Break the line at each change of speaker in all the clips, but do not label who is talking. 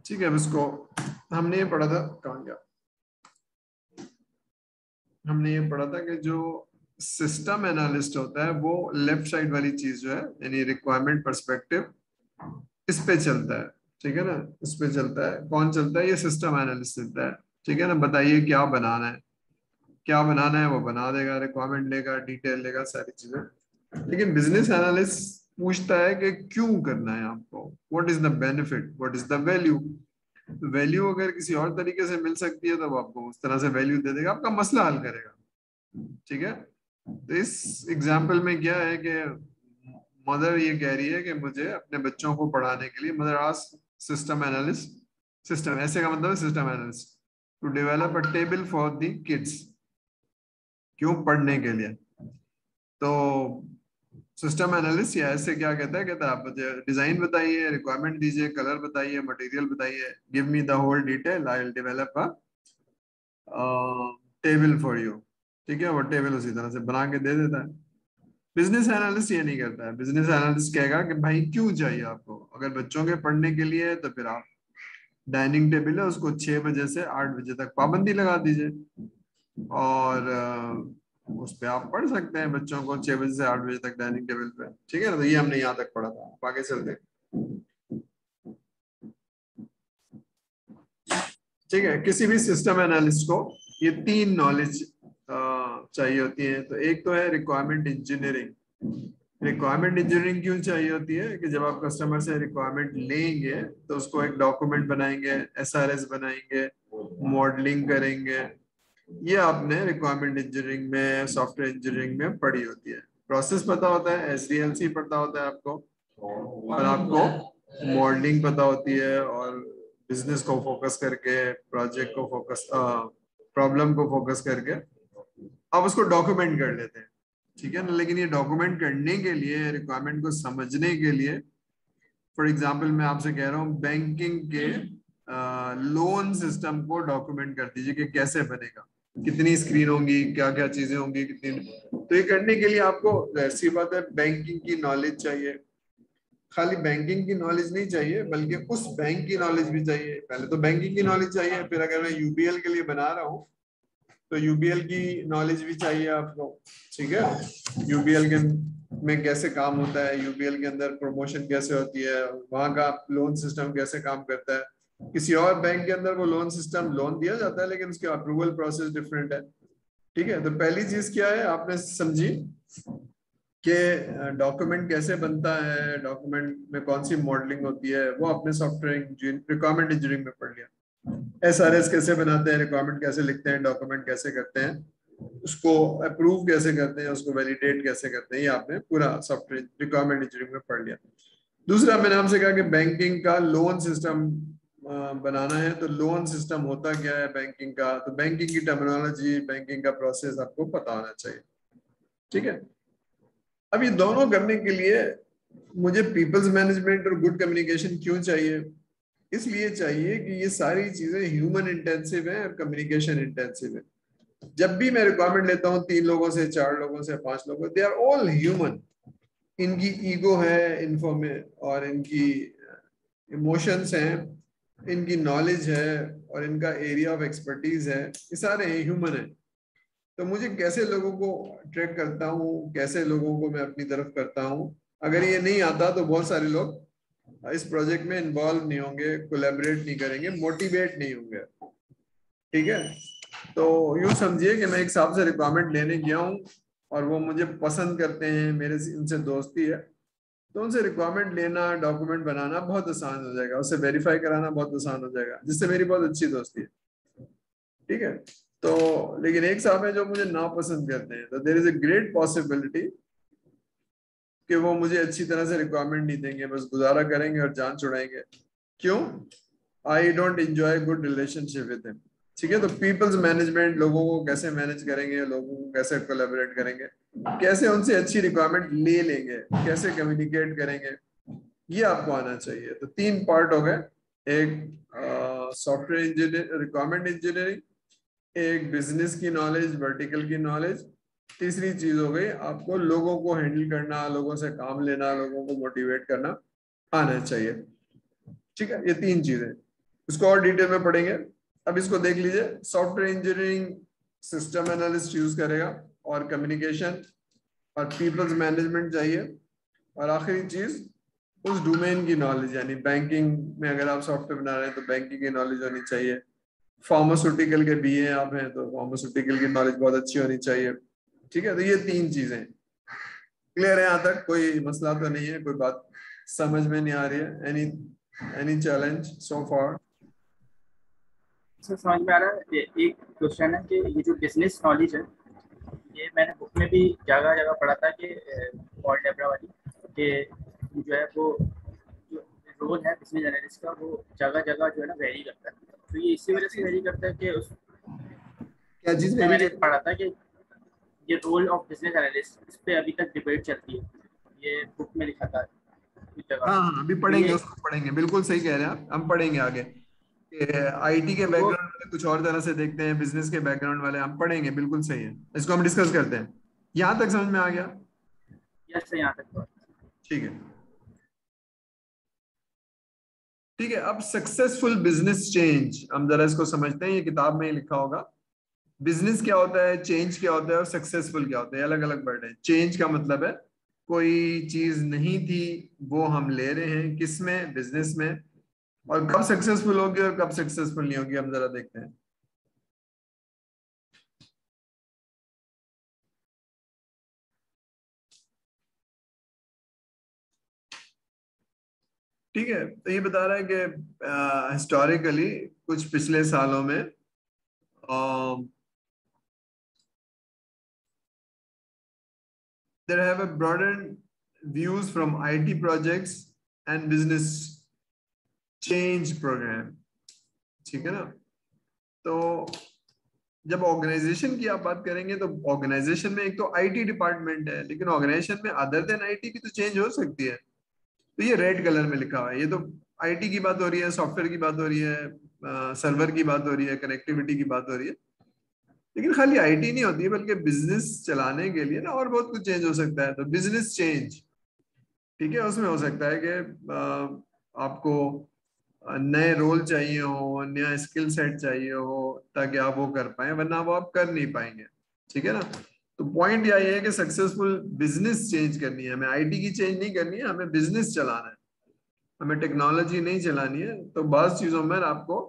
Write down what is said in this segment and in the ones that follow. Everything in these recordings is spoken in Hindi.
ठीक है, अब इसको हमने ये पढ़ा था, कहाँ गया, हमने ये पढ़ा था कि जो सिस्टम एनालिस्ट होता है वो लेफ्ट साइड वाली चीज जो है यानी रिक्वायरमेंट पर्सपेक्टिव, इस पे चलता है। ठीक है ना, इस पे चलता है। कौन चलता है? ये सिस्टम एनालिस्ट चलता है। ठीक है ना, बताइए क्या बनाना है, क्या बनाना है वो बना देगा, रिक्वायरमेंट लेगा, डिटेल लेगा, सारी चीजें। लेकिन बिजनेस एनालिस्ट पूछता है कि क्यों करना है आपको, what is the benefit, what is the value. Value अगर किसी और तरीके से मिल सकती है तो वो आपको उस तरह से वैल्यू दे देगा, आपका मसला हल करेगा। ठीक है, तो इस एग्जाम्पल में क्या है कि मदर ये कह रही है कि मुझे अपने बच्चों को पढ़ाने के लिए, mother ask system analyst, system ऐसे का मतलब है system analyst, to develop a table for the kids, क्यों? पढ़ने के लिए। तो सिस्टम एनालिस्ट या ऐसे क्या कहता है, कहता है आप मुझे डिजाइन बताइए, रिक्वायरमेंट दीजिए, कलर बताइए, मटेरियल बताइए, give me the whole detail, I will develop a table for you. ठीक है, वो टेबल उसी तरह से बना के दे देता है। बिजनेस एनालिस्ट ये नहीं करता है। बिजनेस एनालिस्ट कहेगा कि भाई क्यों चाहिए आपको, अगर बच्चों के पढ़ने के लिए है तो फिर आप डाइनिंग टेबल है उसको 6 बजे से 8 बजे तक पाबंदी लगा दीजिए, और उस पे आप पढ़ सकते हैं बच्चों को 6 बजे से 8 बजे तक डाइनिंग टेबल पे। ठीक है ना, तो ये हमने यहाँ तक पढ़ा था, आप आगे चलते हैं। ठीक है, किसी भी सिस्टम एनालिस्ट को ये 3 नॉलेज चाहिए होती है। तो एक तो है रिक्वायरमेंट इंजीनियरिंग। रिक्वायरमेंट इंजीनियरिंग क्यों चाहिए होती है कि जब आप कस्टमर से रिक्वायरमेंट लेंगे तो उसको एक डॉक्यूमेंट बनाएंगे, एसआरएस बनाएंगे, मॉडलिंग करेंगे। ये आपने रिक्वायरमेंट इंजीनियरिंग में, सॉफ्टवेयर इंजीनियरिंग में पढ़ी होती है। प्रोसेस पता होता है, एसडीएलसी पता होता है आपको, और आपको मॉडलिंग पता होती है, और बिजनेस को फोकस करके, प्रोजेक्ट को फोकस, प्रॉब्लम को फोकस करके आप उसको डॉक्यूमेंट कर लेते हैं। ठीक है ना, लेकिन ये डॉक्यूमेंट करने के लिए, रिक्वायरमेंट को समझने के लिए, फॉर एग्जाम्पल मैं आपसे कह रहा हूँ बैंकिंग के लोन सिस्टम को डॉक्यूमेंट कर दीजिए कि कैसे बनेगा, कितनी स्क्रीन होंगी, क्या क्या चीजें होंगी, कितनी। तो ये करने के लिए आपको ऐसी बात है बैंकिंग की नॉलेज चाहिए। खाली बैंकिंग की नॉलेज नहीं चाहिए बल्कि उस बैंक की नॉलेज भी चाहिए। पहले तो बैंकिंग की नॉलेज चाहिए, फिर अगर मैं यूबीएल के लिए बना रहा हूँ तो यूबीएल की नॉलेज भी चाहिए आपको। ठीक है, यूबीएल के में कैसे काम होता है, यूबीएल के अंदर प्रमोशन कैसे होती है, वहां का लोन सिस्टम कैसे काम करता है। किसी और बैंक के अंदर वो लोन सिस्टम, लोन दिया जाता है लेकिन उसके अप्रूवल प्रोसेस डिफरेंट है। ठीक है, तो पहली चीज क्या है आपने समझी कि डॉक्यूमेंट कैसे बनता है, डॉक्यूमेंट में कौन सी मॉडलिंग होती है, वो आपने सॉफ्टवेयर रिक्वायरमेंट इंजीनियरिंग में पढ़ लिया। एसआरएस कैसे बनाते हैं, रिक्वायरमेंट कैसे लिखते हैं, डॉक्यूमेंट कैसे करते हैं, उसको अप्रूव कैसे करते हैं, उसको वैलिडेट कैसे करते हैं, ये आपने पूरा सॉफ्टवेयर रिक्वायरमेंट इंजीनियरिंग में पढ़ लिया। दूसरा मैंने आपसे कहा कि बैंकिंग का लोन सिस्टम बनाना है, तो लोन सिस्टम होता क्या है बैंकिंग का, तो बैंकिंग की टर्मिनोलॉजी, बैंकिंग का प्रोसेस आपको पता होना चाहिए। ठीक है, अब ये दोनों करने के लिए मुझे पीपल्स मैनेजमेंट और गुड कम्युनिकेशन क्यों चाहिए? इसलिए चाहिए कि ये सारी चीजें ह्यूमन इंटेंसिव है और कम्युनिकेशन इंटेंसिव है। जब भी मैं रिक्वायरमेंट लेता हूँ 3 लोगों से, 4 लोगों से, 5 लोगों, दे आर ऑल ह्यूमन। इनकी ईगो है, इन्फॉर्मे और इनकी इमोशंस हैं, इनकी नॉलेज है, और इनका एरिया ऑफ एक्सपर्टीज है, ये सारे ह्यूमन है। तो मुझे कैसे लोगों को अट्रैक्ट करता हूँ, कैसे लोगों को मैं अपनी तरफ करता हूँ, अगर ये नहीं आता तो बहुत सारे लोग इस प्रोजेक्ट में इन्वॉल्व नहीं होंगे, कोलैबोरेट नहीं करेंगे, मोटिवेट नहीं होंगे। ठीक है, तो यूं समझिए कि मैं एक साहब से रिक्वायरमेंट लेने गया हूँ और वो मुझे पसंद करते हैं, मेरे से उनसे दोस्ती है, तो उनसे रिक्वायरमेंट लेना, डॉक्यूमेंट बनाना बहुत आसान हो जाएगा, उससे वेरीफाई कराना बहुत आसान हो जाएगा, जिससे मेरी बहुत अच्छी दोस्ती है। ठीक है, तो लेकिन एक साहब है जो मुझे नापसंद करते हैं, तो there is a great possibility कि वो मुझे अच्छी तरह से रिक्वायरमेंट नहीं देंगे, बस गुजारा करेंगे और जान छुड़ाएंगे। क्यों? I don't enjoy good relationship with him. ठीक है, तो पीपल्स मैनेजमेंट, लोगों को कैसे मैनेज करेंगे, लोगों को कैसे कोलैबोरेट करेंगे, कैसे उनसे अच्छी रिक्वायरमेंट ले लेंगे, कैसे कम्युनिकेट करेंगे, ये आपको आना चाहिए। तो 3 पार्ट हो गए, एक सॉफ्टवेयर इंजीनियर, रिक्वायरमेंट इंजीनियरिंग, एक बिजनेस की नॉलेज, वर्टिकल की नॉलेज, तीसरी चीज हो गई आपको लोगों को हैंडल करना, लोगों से काम लेना, लोगों को मोटिवेट करना आना चाहिए। ठीक है, ये 3 चीजें। इसको और डिटेल में पढ़ेंगे। अब इसको देख लीजिए, software engineering system analyst use करेगा, और कम्युनिकेशन और पीपल्स मैनेजमेंट चाहिए, और आखिरी चीज उस डोमेन की नॉलेज, यानी बैंकिंग में अगर आप सॉफ्टवेयर बना रहे हैं तो बैंकिंग की नॉलेज होनी चाहिए। फार्मास्यूटिकल के बीए आप हैं तो फार्मास्यूटिकल की नॉलेज बहुत अच्छी होनी चाहिए। ठीक है, तो ये 3 चीजें क्लियर है। यहाँ तक कोई मसला तो नहीं है, कोई बात समझ में नहीं आ रही है? एनी चैलेंज सो फार?
सर समझ में आ रहा है। एक क्वेश्चन है कि ये जो बिजनेस नॉलेज है, ये मैंने बुक में भी जगह जगह पढ़ा था कि पॉल डेबरा वाली, कि जो है वो जो रोल है बिजनेस एनालिस्ट का, वो जगह जगह जो है ना वेरी करता है। तो ये इसी वजह से वेरी करता है कि उस
क्या चीज
में मैंने पढ़ा था कि ये रोल ऑफ बिजनेस एनालिस्ट, इस पे अभी तक डिबेट चलती है, ये बुक में लिखा था कुछ जगह।
हाँ हाँ, अभी
तो
पढ़ेंगे,
ये
उसको पढ़ेंगे, बिल्कुल सही कह रहे हैं आप, हम पढ़ेंगे आगे। आईटी के
तो वो
बैकग्राउंड वाले कुछ और तरह से देखते हैं, बिजनेस के बैकग्राउंड वाले हम पढ़ेंगे, बिल्कुल सही है, इसको हम डिस्कस करते हैं। यहाँ तक समझ में आ गया?
यस यहाँ तक तो।
ठीक है, ठीक है। अब सक्सेसफुल बिजनेस चेंज, हम जरा इसको समझते हैं, ये किताब में ही लिखा होगा। बिजनेस क्या होता है, चेंज क्या होता है, और सक्सेसफुल क्या होता है, अलग अलग वर्ड है। चेंज का मतलब है कोई चीज नहीं थी वो हम ले रहे हैं, किसमें, बिजनेस में। और कब सक्सेसफुल होगी और कब सक्सेसफुल नहीं होगी, हम जरा देखते हैं। ठीक है, तो ये बता रहा है कि हिस्टोरिकली कुछ पिछले सालों में there have a broadened views from IT projects and business change program। ठीक है ना? तो जब ऑर्गेनाइजेशन की आप बात करेंगे तो ऑर्गेनाइजेशन में एक तो आईटी डिपार्टमेंट है, लेकिन ऑर्गेनाइजेशन में अदर देन आईटी भी तो चेंज हो सकती है। तो ये रेड कलर में लिखा हुआ है, ये तो आईटी की बात हो रही है, सॉफ्टवेयर की बात हो रही है, सर्वर की बात हो रही है, कनेक्टिविटी की बात हो रही है। लेकिन खाली आईटी नहीं होती है, बल्कि बिजनेस चलाने के लिए ना और बहुत कुछ चेंज हो सकता है। तो बिजनेस चेंज, ठीक है, उसमें हो सकता है कि आपको नए रोल चाहिए हो, नया स्किल सेट चाहिए हो, ताकि आप वो कर पाए, वरना वो आप कर नहीं पाएंगे। ठीक है ना? तो पॉइंट यह है कि सक्सेसफुल बिजनेस चेंज करनी है हमें, आईटी की चेंज नहीं करनी है, हमें बिजनेस चलाना है, हमें टेक्नोलॉजी नहीं चलानी है। तो बहुत चीजों में आपको,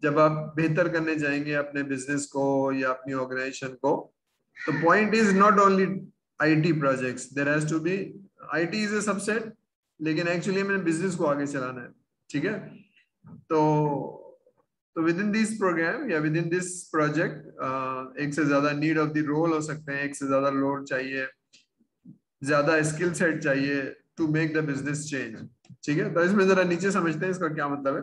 जब आप बेहतर करने जाएंगे अपने बिजनेस को या अपनी ऑर्गेनाइजेशन को, तो point is not only IT projects, there has to be, IT is a subset, लेकिन एक्चुअली हमें बिजनेस को आगे चलाना है। ठीक है? तो विद इन दिस प्रोग्राम या विद इन दिस प्रोजेक्ट एक से ज्यादा नीड ऑफ द रोल हो सकते हैं, एक से ज्यादा लोड चाहिए, ज्यादा स्किल सेट चाहिए to make the business change. ठीक है, तो इसमें जरा नीचे समझते हैं इसका क्या मतलब है।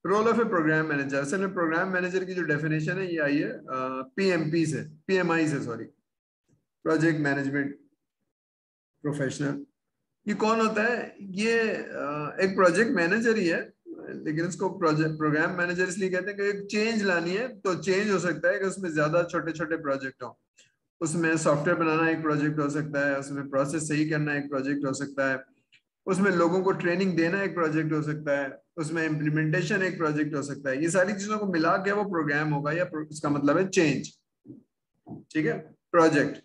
Role of a programme manager, असल में प्रोग्राम मैनेजर की जो डेफिनेशन है ये आई है पीएमपी से, पीएमआई से, सॉरी, प्रोजेक्ट मैनेजमेंट प्रोफेशनल। ये कौन होता है? ये एक प्रोजेक्ट मैनेजर ही है, लेकिन इसको प्रोजेक्ट प्रोग्राम मैनेजर इसलिए कहते हैं कि एक चेंज लानी है, तो चेंज हो सकता है कि उसमें ज्यादा छोटे छोटे प्रोजेक्ट हो, उसमें सॉफ्टवेयर बनाना एक प्रोजेक्ट हो सकता है, उसमें प्रोसेस सही करना एक प्रोजेक्ट हो सकता है, उसमें लोगों को ट्रेनिंग देना एक प्रोजेक्ट हो सकता है, उसमें इम्प्लीमेंटेशन एक प्रोजेक्ट हो सकता है। ये सारी चीजों को मिला के वो प्रोग्राम होगा, या इसका मतलब है चेंज। ठीक है, प्रोजेक्ट।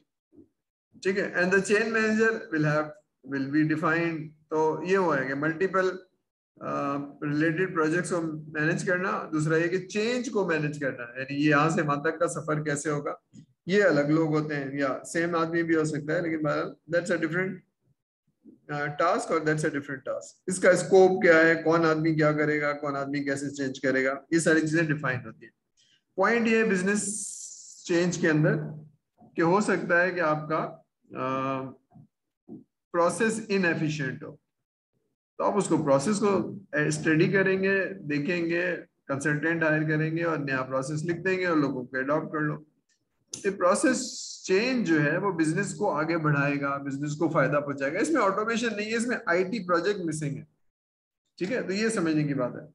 ठीक है, and the chain manager will be defined. तो ये हुआ है कि मल्टीपल रिलेटेड प्रोजेक्ट्स को मैनेज करना, दूसरा ये कि चेंज को मैनेज करना, यानी ये यहाँ से वहां तक का सफर कैसे होगा। ये अलग लोग होते हैं, या सेम आदमी भी हो सकता है, लेकिन दैट्स अ डिफरेंट टास्क, और दैट्स अ डिफरेंट टास्क। इसका स्कोप क्या है, कौन आदमी क्या करेगा, कौन आदमी कैसे चेंज करेगा, ये सारी चीजें डिफाइन होती है। पॉइंट ये बिजनेस चेंज के अंदर कि हो सकता है कि आपका प्रोसेस इनएफिशिएंट हो, तो आप उसको प्रोसेस को स्टडी करेंगे, देखेंगे, कंसल्टेंट हायर करेंगे और नया प्रोसेस लिख देंगे और लोगों को अडॉप्ट कर लो। ये प्रोसेस चेंज जो है वो बिजनेस को आगे बढ़ाएगा, बिजनेस को फायदा पहुंचाएगा। इसमें ऑटोमेशन नहीं है, इसमें आईटी प्रोजेक्ट मिसिंग है। ठीक है, तो ये समझने की बात है।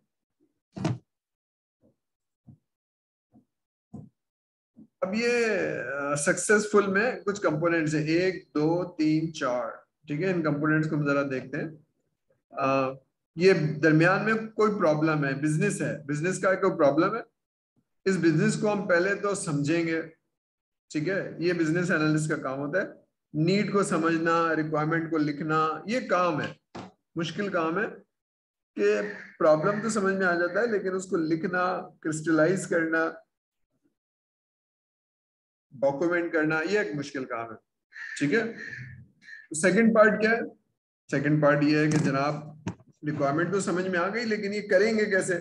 अब ये सक्सेसफुल में कुछ कंपोनेंट्स है, 1 2 3 4। ठीक है, इन कंपोनेंट्स को हम जरा देखते हैं। ये दरमियान में कोई प्रॉब्लम है, बिजनेस है, बिजनेस का कोई प्रॉब्लम है, इस बिजनेस को हम पहले तो समझेंगे, ठीक है। ये बिजनेस एनालिस्ट का काम होता है, नीड को समझना, रिक्वायरमेंट को लिखना, ये काम है, मुश्किल काम है कि प्रॉब्लम तो समझ में आ जाता है लेकिन उसको लिखना, क्रिस्टलाइज करना, डॉक्यूमेंट करना, ये एक मुश्किल काम है, ठीक है। सेकंड पार्ट क्या है? सेकंड पार्ट ये है कि जनाब रिक्वायरमेंट तो समझ में आ गई लेकिन ये करेंगे कैसे,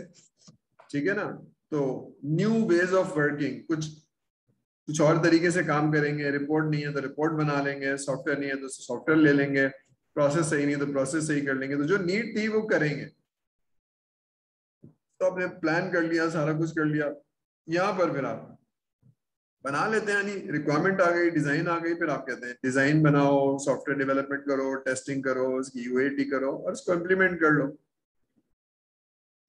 ठीक है ना। तो न्यू वेज ऑफ वर्किंग, कुछ और तरीके से काम करेंगे। रिपोर्ट नहीं है तो रिपोर्ट बना लेंगे, सॉफ्टवेयर नहीं है तो सॉफ्टवेयर ले लेंगे, प्रोसेस सही नहीं है तो प्रोसेस सही कर लेंगे। तो जो नीड थी वो करेंगे। तो आपने प्लान कर लिया, सारा कुछ कर लिया, यहाँ पर फिर आप बना लेते हैं, यानी रिक्वायरमेंट आ गई, डिजाइन आ गई, फिर आप कहते हैं डिजाइन बनाओ, सॉफ्टवेयर डेवलपमेंट करो, टेस्टिंग करो, उसकी यूएटी करो और उसको इम्प्लीमेंट कर लो।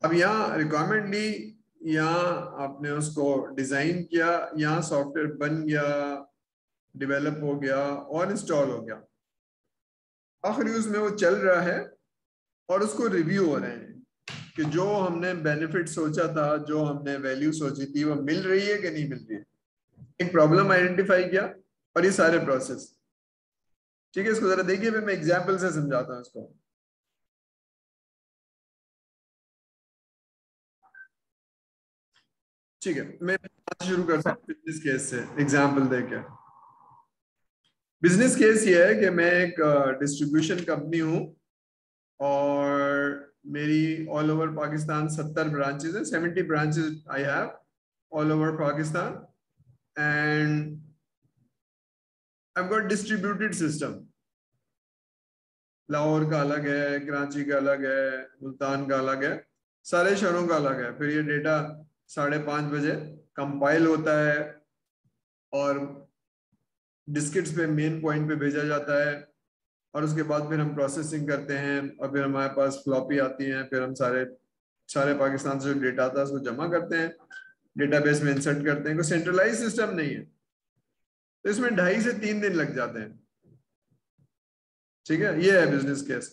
अब यहाँ रिक्वायरमेंट ली, यहाँ आपने उसको डिजाइन किया, यहाँ सॉफ्टवेयर बन गया, डेवलप हो गया और इंस्टॉल हो गया, आखिर यूज में वो चल रहा है और उसको रिव्यू हो रहे हैं कि जो हमने बेनिफिट सोचा था, जो हमने वैल्यू सोची थी, वो मिल रही है कि नहीं मिल रही है। एक प्रॉब्लम आइडेंटिफाई किया और ये सारे प्रोसेस, ठीक है। इसको जरा देखिए, फिर मैं एग्जाम्पल से समझाता हूँ इसको। ठीक है, मैं शुरू करता हूँ बिजनेस केस से एग्जाम्पल देके। बिजनेस केस ये है कि मैं एक डिस्ट्रीब्यूशन कंपनी हूँ और मेरी ऑल ओवर पाकिस्तान 70 ब्रांचेस है, 70 branches I have all over Pakistan and I have got distributed system. Lahore का अलग है, कराची का अलग है, मुल्तान का अलग है, सारे शहरों का अलग है। फिर ये डेटा 5:30 बजे कंपाइल होता है और डिस्केट्स पे मेन पॉइंट पे भेजा जाता है और उसके बाद फिर हम प्रोसेसिंग करते हैं और फिर हमारे पास फ्लॉपी आती हैं। फिर हम सारे पाकिस्तान से जो डेटा आता है उसको जमा करते हैं, डेटाबेस में इंसर्ट करते हैं। कोई सेंट्रलाइज सिस्टम नहीं है, तो इसमें 2.5 से 3 दिन लग जाते हैं, ठीक है। ये है बिजनेस केस।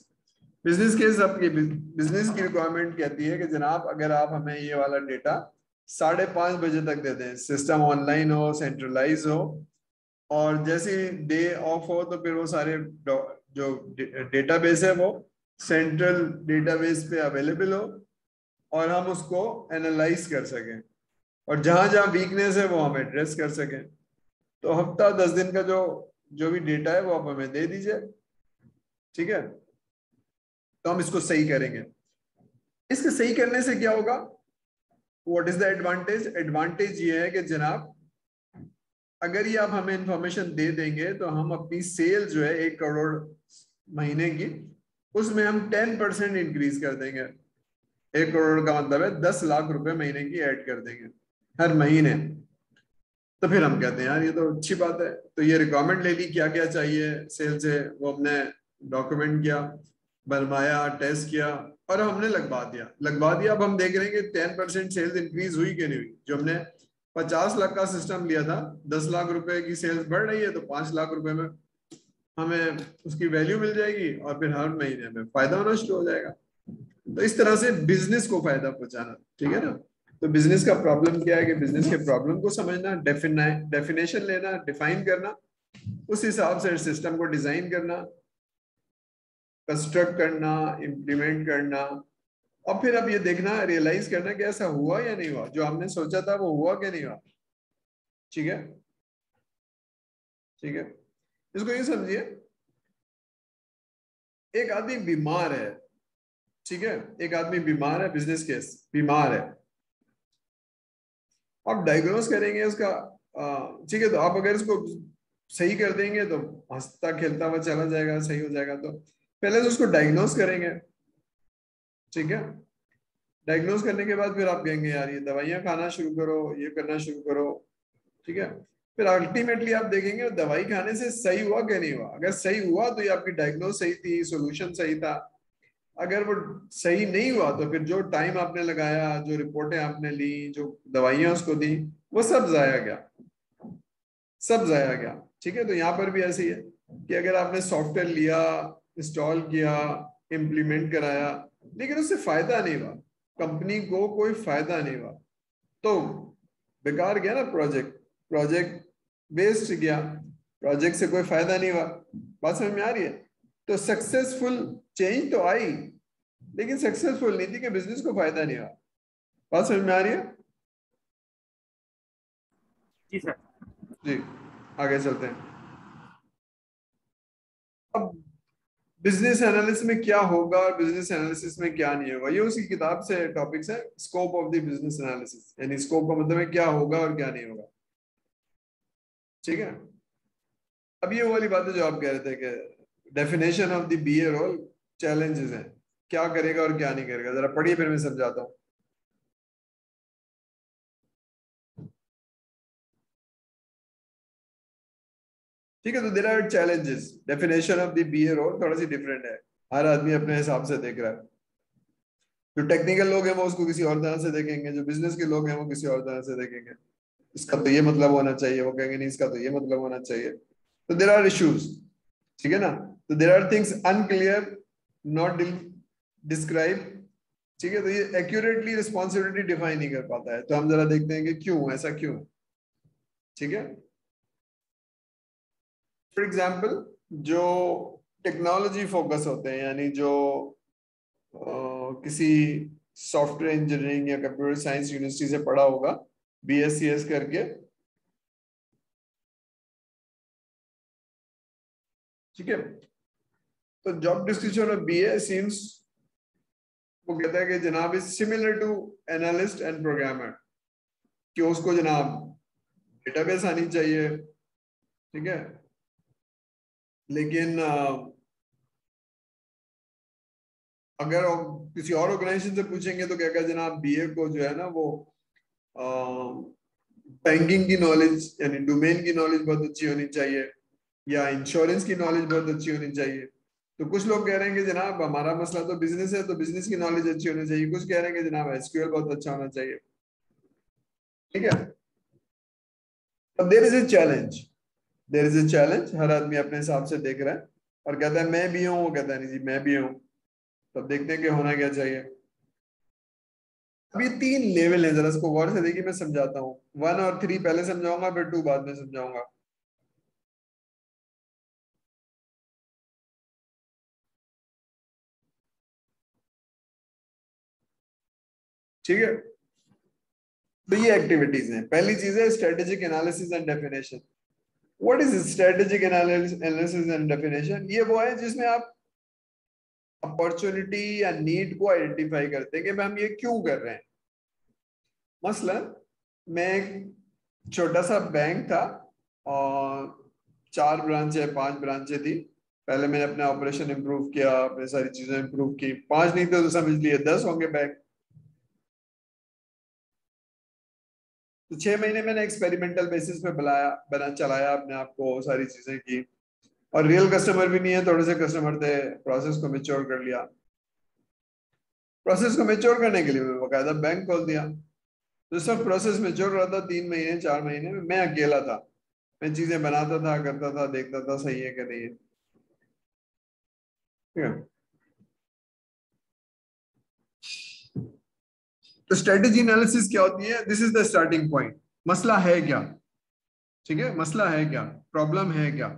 बिजनेस केस आपकी बिजनेस की रिक्वायरमेंट कहती है कि जनाब अगर आप हमें ये वाला डेटा 5:30 बजे तक दे दें, सिस्टम ऑनलाइन हो, सेंट्रलाइज हो, और जैसे डे ऑफ हो तो फिर वो सारे जो डेटाबेस है वो सेंट्रल डेटाबेस पे अवेलेबल हो और हम उसको एनालाइज कर सकें और जहां जहां वीकनेस है वो हम एड्रेस कर सकें। तो हफ्ता 10 दिन का जो भी डेटा है वो आप हमें दे दीजिए, ठीक है। तो हम इसको सही करेंगे। इसके सही करने से क्या होगा, what is the advantage? Advantage ये है कि जनाब अगर ये आप हमें इंफॉर्मेशन दे देंगे तो हम अपनी सेल जो है 1 करोड़ महीने की, उसमें हम 10% इंक्रीज कर देंगे। 1 करोड़ का मतलब है 10 लाख रुपए महीने की ऐड कर देंगे हर महीने। तो फिर हम कहते हैं यार ये तो अच्छी बात है। तो ये रिक्वायरमेंट ले ली, क्या क्या चाहिए सेल से, वो हमने डॉक्यूमेंट किया, बनवाया, टेस्ट किया और हमने लगवा दिया। अब हम देख रहे हैं कि 10% सेल्स इंक्रीज हुई कि नहीं हुई। जो हमने 50 लाख का सिस्टम लिया था, 10 लाख रुपए की सेल्स बढ़ रही है तो 5 लाख रुपए में हमें उसकी वैल्यू मिल जाएगी और फिर हर महीने में फायदा होना शुरू हो जाएगा। तो इस तरह से बिजनेस को फायदा पहुंचाना, ठीक है ना। तो बिजनेस का प्रॉब्लम क्या है कि बिजनेस के प्रॉब्लम को समझना, डेफिनेशन लेना, डिफाइन करना, उस हिसाब से सिस्टम को डिजाइन करना, कंस्ट्रक्ट करना, इम्प्लीमेंट करना और फिर अब ये देखना, रियलाइज करना कि ऐसा हुआ या नहीं हुआ, जो हमने सोचा था वो हुआ कि नहीं हुआ, ठीक है। ठीक है, इसको ये समझिए, एक आदमी बीमार है, ठीक है, एक आदमी बीमार है, बिजनेस केस, बीमार है, आप डायग्नोस करेंगे उसका, ठीक है। तो आप अगर इसको सही कर देंगे तो हंसता खेलता हुआ चला जाएगा, सही हो जाएगा। तो पहले तो उसको डायग्नोस करेंगे, ठीक है। डायग्नोस करने के बाद फिर आप कहेंगे यार ये दवाइयां खाना शुरू करो, ये करना शुरू करो, ठीक है। फिर अल्टीमेटली आप देखेंगे दवाई खाने से सही हुआ कि नहीं हुआ। अगर सही हुआ तो ये आपकी डायग्नोस सही थी, सॉल्यूशन सही था। अगर वो सही नहीं हुआ तो फिर जो टाइम आपने लगाया, जो रिपोर्टें आपने ली, जो दवाइयां उसको दी, वो सब जाया गया, सब जाया गया, ठीक है। तो यहाँ पर भी ऐसे ही है कि अगर आपने सॉफ्टवेयर लिया, इंस्टॉल किया, इम्प्लीमेंट कराया लेकिन उससे फायदा नहीं हुआ, कंपनी को कोई फायदा नहीं हुआ, तो बेकार गया ना प्रोजेक्ट, प्रोजेक्ट वेस्ट गया, प्रोजेक्ट से कोई फायदा नहीं हुआ। बात समझ में आ रही है? तो सक्सेसफुल चेंज तो आई, लेकिन सक्सेसफुल नहीं थी कि बिजनेस को फायदा नहीं हुआ। बात समझ में आ रही है?
जी सर।
जी, आगे चलते हैं। अब बिजनेस एनालिसिस में क्या होगा और बिजनेस एनालिसिस में क्या नहीं होगा, ये उसी किताब से टॉपिक्स है, scope of the business analysis, यानी स्कोप का मतलब है क्या होगा और क्या नहीं होगा। ठीक है। अब ये वाली बात है जो आप कह रहे थे कि definition of the BA role challenges है, क्या करेगा और क्या नहीं करेगा, जरा पढ़िए फिर मैं समझाता हूँ। ठीक है, तो there are challenges, definition of the BA role थोड़ा सी डिफरेंट है, हर आदमी अपने हिसाब से देख रहा है। जो टेक्निकल लोग हैं वो उसको किसी और तरह से देखेंगे, जो बिजनेस के लोग हैं वो किसी और तरह से देखेंगे। इसका तो ये मतलब होना चाहिए, वो कहेंगे नहीं इसका तो ये मतलब होना चाहिए। तो देयर आर इश्यूज, ठीक है ना। तो there are things unclear, not describe, ठीक है। तो ये एक्यूरेटली रिस्पॉन्सिबिलिटी डिफाइन नहीं कर पाता है, तो हम जरा देखते हैं कि क्यों ऐसा क्यों है। ठीक है। फॉर एग्जाम्पल, जो टेक्नोलॉजी फोकस होते हैं, यानी जो किसी सॉफ्टवेयर इंजीनियरिंग या कंप्यूटर साइंस यूनिवर्सिटी से पढ़ा होगा, BScs करके, ठीक है। तो job description of BA seems, वो कहता है कि जनाब is similar to analyst and programmer, कि उसको जनाब डेटाबेस आनी चाहिए, ठीक है। लेकिन अगर किसी और ऑर्गेनाइजेशन से पूछेंगे तो क्या कहा जनाब, BA को जो है ना वो बैंकिंग की नॉलेज यानी डोमेन की नॉलेज बहुत अच्छी होनी चाहिए, या इंश्योरेंस की नॉलेज बहुत अच्छी होनी चाहिए। तो कुछ लोग कह रहे हैं कि जनाब हमारा मसला तो बिजनेस है, तो बिजनेस की नॉलेज अच्छी होनी चाहिए। कुछ कह रहे हैं कि जनाब SQL बहुत अच्छा होना चाहिए, ठीक है। अब there is a challenge, there is a challenge, हर आदमी अपने हिसाब से देख रहा है और कहता है मैं भी हूँ, वो कहता है नहीं जी मैं भी हूँ। तो अब देखते हैं कि होना क्या चाहिए। अब ये 3 लेवल है, जरा इसको गौर से देखिए, मैं समझाता हूँ। 1 और 3 पहले समझाऊंगा, फिर 2 बाद में समझाऊंगा। ठीक है। तो ये एक्टिविटीज हैं। पहली चीज है strategic analysis and definition. What is strategic analysis and definition? ये वो है जिसमें आप अपॉर्चुनिटी या नीड को आइडेंटिफाई करते हैं कि हम ये क्यों कर रहे हैं। मसलन, मैं एक छोटा सा बैंक था और 4 ब्रांचें 5 ब्रांचें थी। पहले मैंने अपना ऑपरेशन इंप्रूव किया, अपने सारी चीजें इंप्रूव की, 5 नहीं थे तो समझ लिए 10 होंगे बैंक। तो 6 महीने मैंने एक्सपेरिमेंटल बेसिस पे बना चलाया अपने आप को, सारी चीजें की, और रियल कस्टमर भी नहीं है, थोड़े से कस्टमर थे। प्रोसेस को मेच्योर कर लिया। प्रोसेस को मेच्योर करने के लिए मैं बकायदा बैंक खोल दिया। तो सब प्रोसेस मेच्योर रहा था, 3 महीने 4 महीने में मैं अकेला था। मैं चीजें बनाता था, करता था, देखता था सही है कि नहीं है, ठीक है। तो स्ट्रेटेजी एनालिसिस क्या होती है? This is the starting point. मसला है क्या, ठीक है, मसला है क्या, प्रॉब्लम है क्या,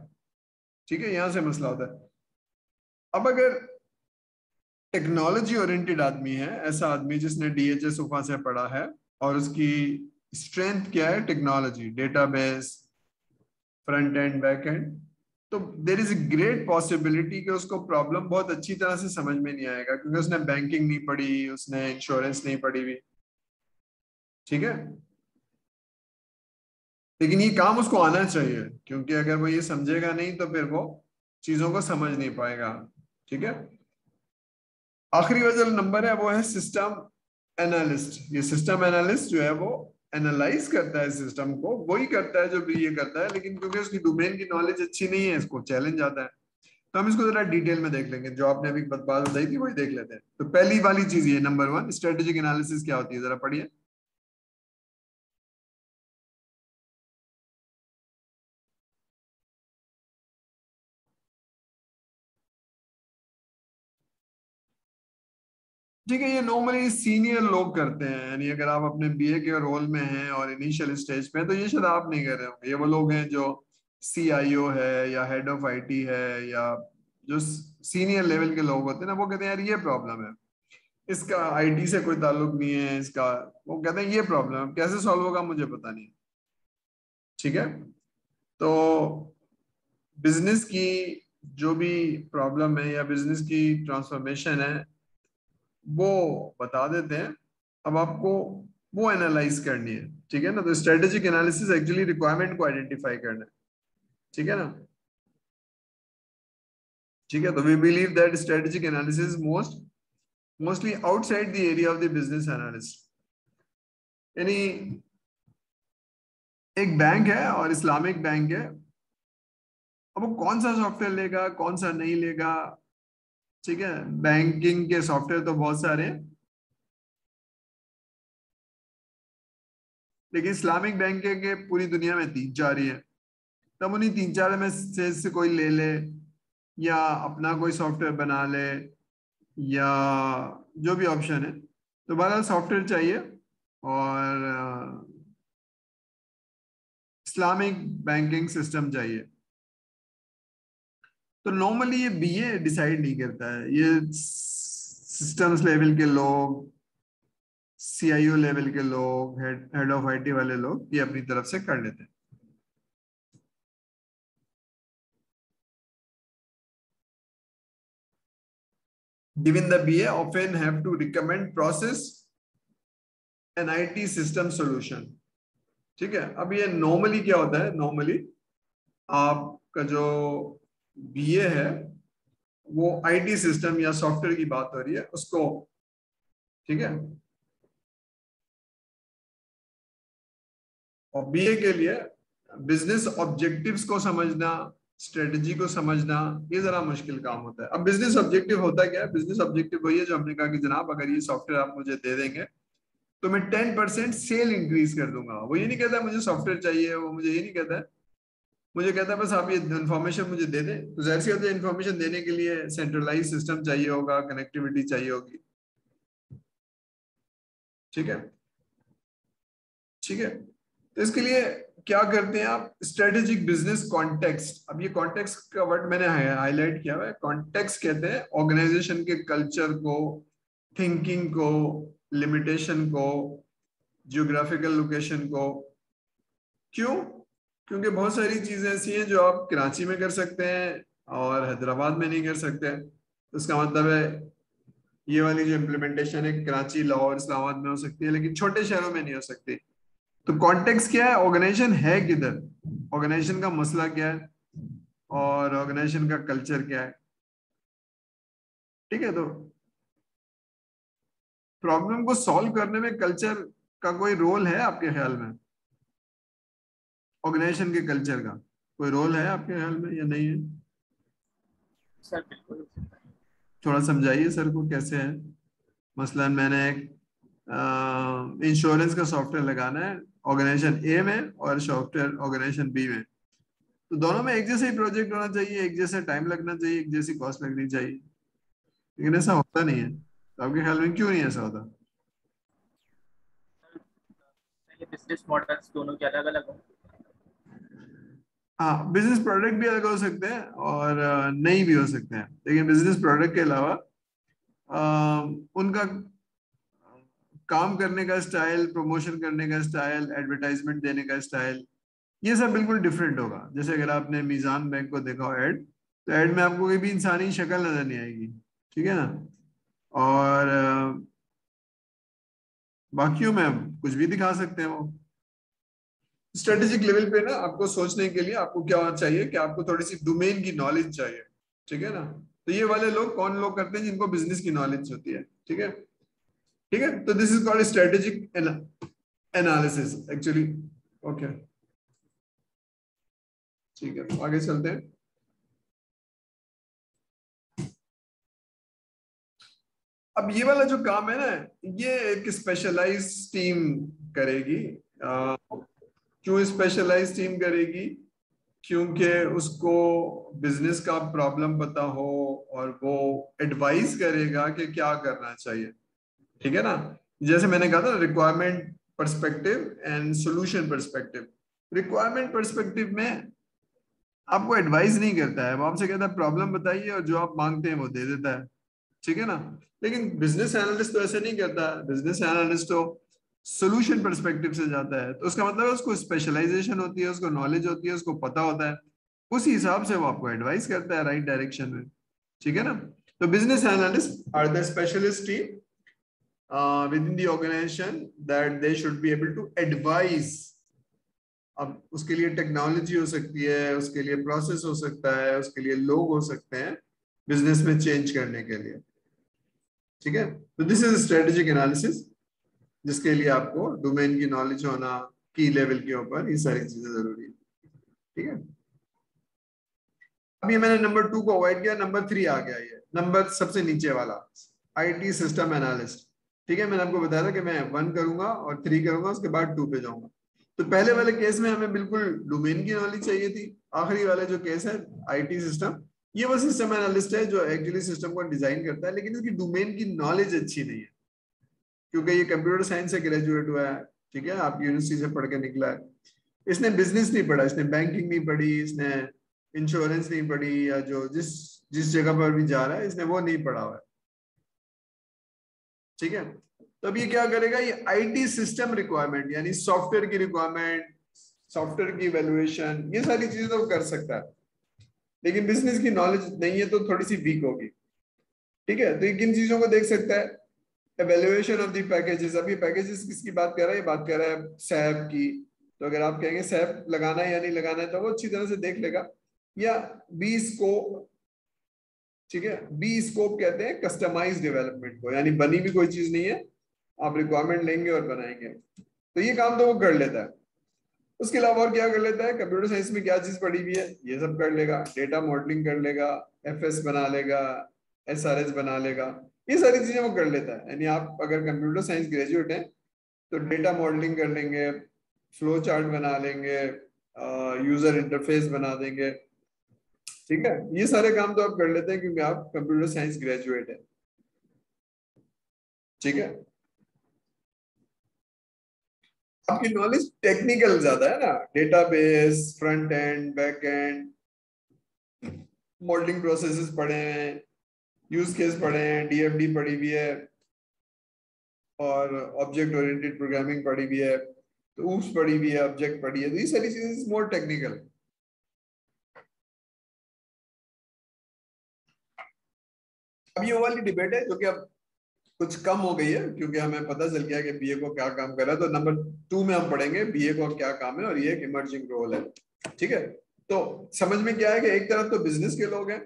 ठीक है, यहां से मसला होता है। अब अगर टेक्नोलॉजी ओरिएंटेड आदमी है, ऐसा आदमी जिसने DHS उफा से पढ़ा है और उसकी स्ट्रेंथ क्या है, technology, database, front end back and, तो देर इज ग्रेट पॉसिबिलिटी कि उसको प्रॉब्लम बहुत अच्छी तरह से समझ में नहीं आएगा, क्योंकि उसने बैंकिंग नहीं पढ़ी, उसने इंश्योरेंस नहीं पढ़ी हुई, ठीक है। लेकिन ये काम उसको आना चाहिए, क्योंकि अगर वो ये समझेगा नहीं तो फिर वो चीजों को समझ नहीं पाएगा, ठीक है। आखिरी वाला जो नंबर है वो है सिस्टम एनालिस्ट। ये सिस्टम एनालिस्ट जो है वो एनालाइज करता है सिस्टम को, वही करता है जो भी ये करता है, लेकिन क्योंकि उसकी डोमेन की नॉलेज अच्छी नहीं है, इसको चैलेंज आता है। तो हम इसको जरा डिटेल में देख लेंगे, जो आपने अभी बात बताई थी वही देख लेते हैं। तो पहली वाली चीज ये नंबर 1, स्ट्रेटेजिक एनालिसिस क्या होती है, जरा पढ़िए। ठीक है, ये नॉर्मली सीनियर लोग करते हैं, यानी अगर आप अपने बीए के रोल में हैं और इनिशियल स्टेज पे हैं तो ये शायद आप नहीं कर रहे होंगे। ये वो लोग हैं जो सीआईओ है या हेड ऑफ आईटी है या जो सीनियर लेवल के लोग होते हैं ना, वो कहते हैं यार ये प्रॉब्लम है, इसका आईटी से कोई ताल्लुक नहीं है इसका। वो कहते हैं ये प्रॉब्लम है, कैसे सॉल्व होगा मुझे पता नहीं। ठीक है, तो बिजनेस की जो भी प्रॉब्लम है या बिजनेस की ट्रांसफॉर्मेशन है वो बता देते हैं। अब आपको वो एनालाइज करनी है। ठीक है ना, तो स्ट्रेटेजिक एनालिसिस एक्चुअली रिक्वायरमेंट को आइडेंटिफाई करना है। ठीक है ना, ठीक है, तो we believe that strategic analysis mostly outside the area of the business analyst. यानी एक बैंक है और इस्लामिक बैंक है, अब वो कौन सा सॉफ्टवेयर लेगा कौन सा नहीं लेगा। ठीक है, बैंकिंग के सॉफ्टवेयर तो बहुत सारे हैं, लेकिन इस्लामिक बैंक के पूरी दुनिया में 3-4 ही है। तब उन्हीं 3-4 में से कोई ले ले या अपना कोई सॉफ्टवेयर बना ले या जो भी ऑप्शन है। तो बहरहाल सॉफ्टवेयर चाहिए और इस्लामिक बैंकिंग सिस्टम चाहिए। तो नॉर्मली ये बीए डिसाइड नहीं करता है, ये सिस्टम्स लेवल के लोग, सीआईओ लेवल के लोग, हेड ऑफ आईटी वाले लोग ये अपनी तरफ से कर लेते हैं। Given the BA often have to recommend process and IT system solution। ठीक है, अब ये नॉर्मली क्या होता है, नॉर्मली आपका जो बीए है वो आईटी सिस्टम या सॉफ्टवेयर की बात हो रही है उसको। ठीक है, और बीए के लिए बिजनेस ऑब्जेक्टिव्स को समझना, स्ट्रेटजी को समझना ये जरा मुश्किल काम होता है। अब बिजनेस ऑब्जेक्टिव होता क्या है, बिजनेस ऑब्जेक्टिव वही है जो हमने कहा कि जनाब अगर ये सॉफ्टवेयर आप मुझे दे देंगे तो मैं 10% सेल इंक्रीज कर दूंगा। वो ये नहीं कहता मुझे सॉफ्टवेयर चाहिए, वो मुझे ये नहीं कहता है, मुझे कहता है बस आप ये इन्फॉर्मेशन मुझे दे दें। तो जाहिर सी बात है इन्फॉर्मेशन देने के लिए सेंट्रलाइज सिस्टम चाहिए होगा, कनेक्टिविटी चाहिए होगी। ठीक है, ठीक है, तो इसके लिए क्या करते हैं आप, स्ट्रेटेजिक बिजनेस कॉन्टेक्स्ट। अब ये कॉन्टेक्स्ट का वर्ड मैंने हाईलाइट किया हुआ है। कॉन्टेक्स्ट कहते हैं ऑर्गेनाइजेशन के कल्चर को, थिंकिंग को, लिमिटेशन को, जियोग्राफिकल लोकेशन को। क्यों? क्योंकि बहुत सारी चीजें ऐसी हैं जो आप कराची में कर सकते हैं और हैदराबाद में नहीं कर सकते। तो इसका मतलब है ये वाली जो इम्प्लीमेंटेशन है कराची, लाहौर, इस्लामाबाद में हो सकती है लेकिन छोटे शहरों में नहीं हो सकती। तो कॉन्टेक्स्ट क्या है, ऑर्गेनाइजेशन है किधर, ऑर्गेनाइजेशन का मसला क्या है और ऑर्गेनाइजेशन का कल्चर क्या है। ठीक है, तो प्रॉब्लम को सॉल्व करने में कल्चर का कोई रोल है आपके ख्याल में, ऑर्गेनाइजेशन के कल्चर का कोई रोल है आपके ख्याल में या नहीं है?
सर बिल्कुल।
थोड़ा समझाइए सर को कैसे है। मसलन मैंने एक इंश्योरेंस का सॉफ्टवेयर लगाना है ऑर्गेनाइजेशन ए में और सॉफ्टवेयर ऑर्गेनाइजेशन बी में, तो दोनों में एक जैसे ही प्रोजेक्ट होना चाहिए, एक जैसा टाइम लगना चाहिए, एक जैसी कॉस्ट लगनी चाहिए, लेकिन ऐसा होता नहीं है। तो आपके ख्याल में क्यों नहीं ऐसा होता?
ये बिजनेस मॉडल्स दोनों के अलग अलग हों।
हाँ, बिजनेस प्रोडक्ट भी अलग हो सकते हैं और नहीं भी हो सकते हैं, लेकिन बिजनेस प्रोडक्ट के अलावा उनका काम करने का स्टाइल, प्रमोशन करने का स्टाइल, एडवर्टाइजमेंट देने का स्टाइल, ये सब बिल्कुल डिफरेंट होगा। जैसे अगर आपने मीजान बैंक को देखा हो ऐड, तो ऐड में आपको कोई भी इंसानी शक्ल नजर नहीं आएगी। ठीक है ना, और बाकियों में हम कुछ भी दिखा सकते हैं। वो स्ट्रेटेजिक लेवल पे ना आपको सोचने के लिए आपको क्या होना चाहिए कि आपको थोड़ी सी डोमेन की नॉलेज चाहिए। ठीक है ना, तो ये वाले लोग कौन लोग करते हैं जिनको बिजनेस की नॉलेज होती है। ठीक है, ठीक है, तो this is called strategic analysis actually. Okay, ठीक है, तो आगे चलते हैं। अब ये वाला जो काम है ना, ये एक स्पेशलाइज टीम करेगी। क्यों स्पेशलाइज टीम करेगी? क्योंकि उसको बिजनेस का प्रॉब्लम पता हो और वो एडवाइस करेगा कि क्या करना चाहिए। ठीक है ना। जैसे मैंने कहा था requirement perspective and solution perspective. Requirement perspective में आपको एडवाइस नहीं करता है, वो आपसे कहता है प्रॉब्लम बताइए और जो आप मांगते हैं वो दे देता है, ठीक है ना। लेकिन बिजनेस एनालिस्ट तो ऐसे नहीं करता। बिजनेस एनालिस्ट तो सोल्यूशन पर्सपेक्टिव से जाता है, तो उसका मतलब है उसको स्पेशलाइजेशन होती है, उसको नॉलेज होती है, उसको पता होता है, उसी हिसाब से वो आपको एडवाइस करता है राइट डायरेक्शन में, ठीक है ना। तो business analyst are the specialist team within the organization that they should be able to advise। अब उसके लिए टेक्नोलॉजी हो सकती है, उसके लिए प्रोसेस हो सकता है, उसके लिए लोग हो सकते हैं बिजनेस में चेंज करने के लिए, ठीक है। तो दिस इज स्ट्रेटेजिक एनालिसिस, जिसके लिए आपको डोमेन की नॉलेज होना, की लेवल के ऊपर, ये सारी चीजें जरूरी है, ठीक है। अब ये मैंने नंबर 2 को अवॉइड किया, नंबर 3 आ गया, ये नंबर सबसे नीचे वाला, आईटी सिस्टम एनालिस्ट, ठीक है। मैंने आपको बताया था कि मैं 1 करूंगा और 3 करूंगा, उसके बाद 2 पे जाऊंगा। तो पहले वाले केस में हमें बिल्कुल डोमेन की नॉलेज चाहिए थी। आखिरी वाला जो केस है आईटी सिस्टम, ये वो सिस्टम एनालिस्ट है जो एक्चुअली सिस्टम को डिजाइन करता है, लेकिन उसकी डोमेन की नॉलेज अच्छी नहीं है, क्योंकि ये कंप्यूटर साइंस से ग्रेजुएट हुआ है, ठीक है, आप यूनिवर्सिटी से पढ़ के निकला है। इसने बिजनेस नहीं पढ़ा, इसने बैंकिंग नहीं पढ़ी, इसने इंश्योरेंस नहीं पढ़ी, या जो जिस जिस जगह पर भी जा रहा है इसने वो नहीं पढ़ा हुआ है, ठीक है। तो अब ये क्या करेगा, ये आईटी सिस्टम रिक्वायरमेंट यानी सॉफ्टवेयर की रिक्वायरमेंट, सॉफ्टवेयर की वैल्यूएशन, ये सारी चीजें तो कर सकता है, लेकिन बिजनेस की नॉलेज नहीं है तो थोड़ी सी वीक होगी, ठीक है। तो ये किन चीजों को देख सकता है, एवेल्युएशन ऑफ दी पैकेजेस। अब ये पैकेजेस किसकी बात कर रहा है, ये बात कर रहा है सैप की। तो अगर आप कहेंगे सैप लगाना है या नहीं लगाना है, तो वो अच्छी तरह से देख लेगा। या बी स्कोप, ठीक है, बी स्कोप कहते हैं कस्टमाइज डेवलपमेंट को, यानी बनी भी कोई चीज नहीं है, आप रिक्वायरमेंट लेंगे और बनाएंगे। तो ये काम तो वो कर लेता है। उसके अलावा और क्या कर लेता है, कंप्यूटर साइंस में क्या चीज पढ़ी हुई है ये सब कर लेगा, डेटा मॉडलिंग कर लेगा, एफएस बना लेगा, एसआरएस बना लेगा, ये सारी चीजें वो कर लेता है। यानी आप अगर कंप्यूटर साइंस ग्रेजुएट हैं तो डेटा मॉडलिंग कर लेंगे, फ्लो चार्ट बना लेंगे, यूजर इंटरफेस बना देंगे, ठीक है। ये सारे काम तो आप कर लेते हैं क्योंकि आप कंप्यूटर साइंस ग्रेजुएट है, ठीक है। आपकी नॉलेज टेक्निकल ज्यादा है ना, database, front end, back and, modelling processes पढ़े हैं, यूज केस पढ़े हैं, डीएफडी पढ़ी हुई है, और ऑब्जेक्ट ओरिएंटेड प्रोग्रामिंग पढ़ी हुई है, तो ऊप्स पढ़ी हुई है, ऑब्जेक्ट पढ़ी है, तो ये सारी चीजें मोर टेक्निकल। अब ये वो वाली डिबेट है जो कि अब कुछ कम हो गई है, क्योंकि हमें पता चल गया कि बीए को क्या काम कर रहा है। तो नंबर 2 में हम पढ़ेंगे बीए को क्या काम है, और ये एक इमर्जिंग रोल है, ठीक है। तो समझ में क्या है कि एक तरफ तो बिजनेस के लोग हैं,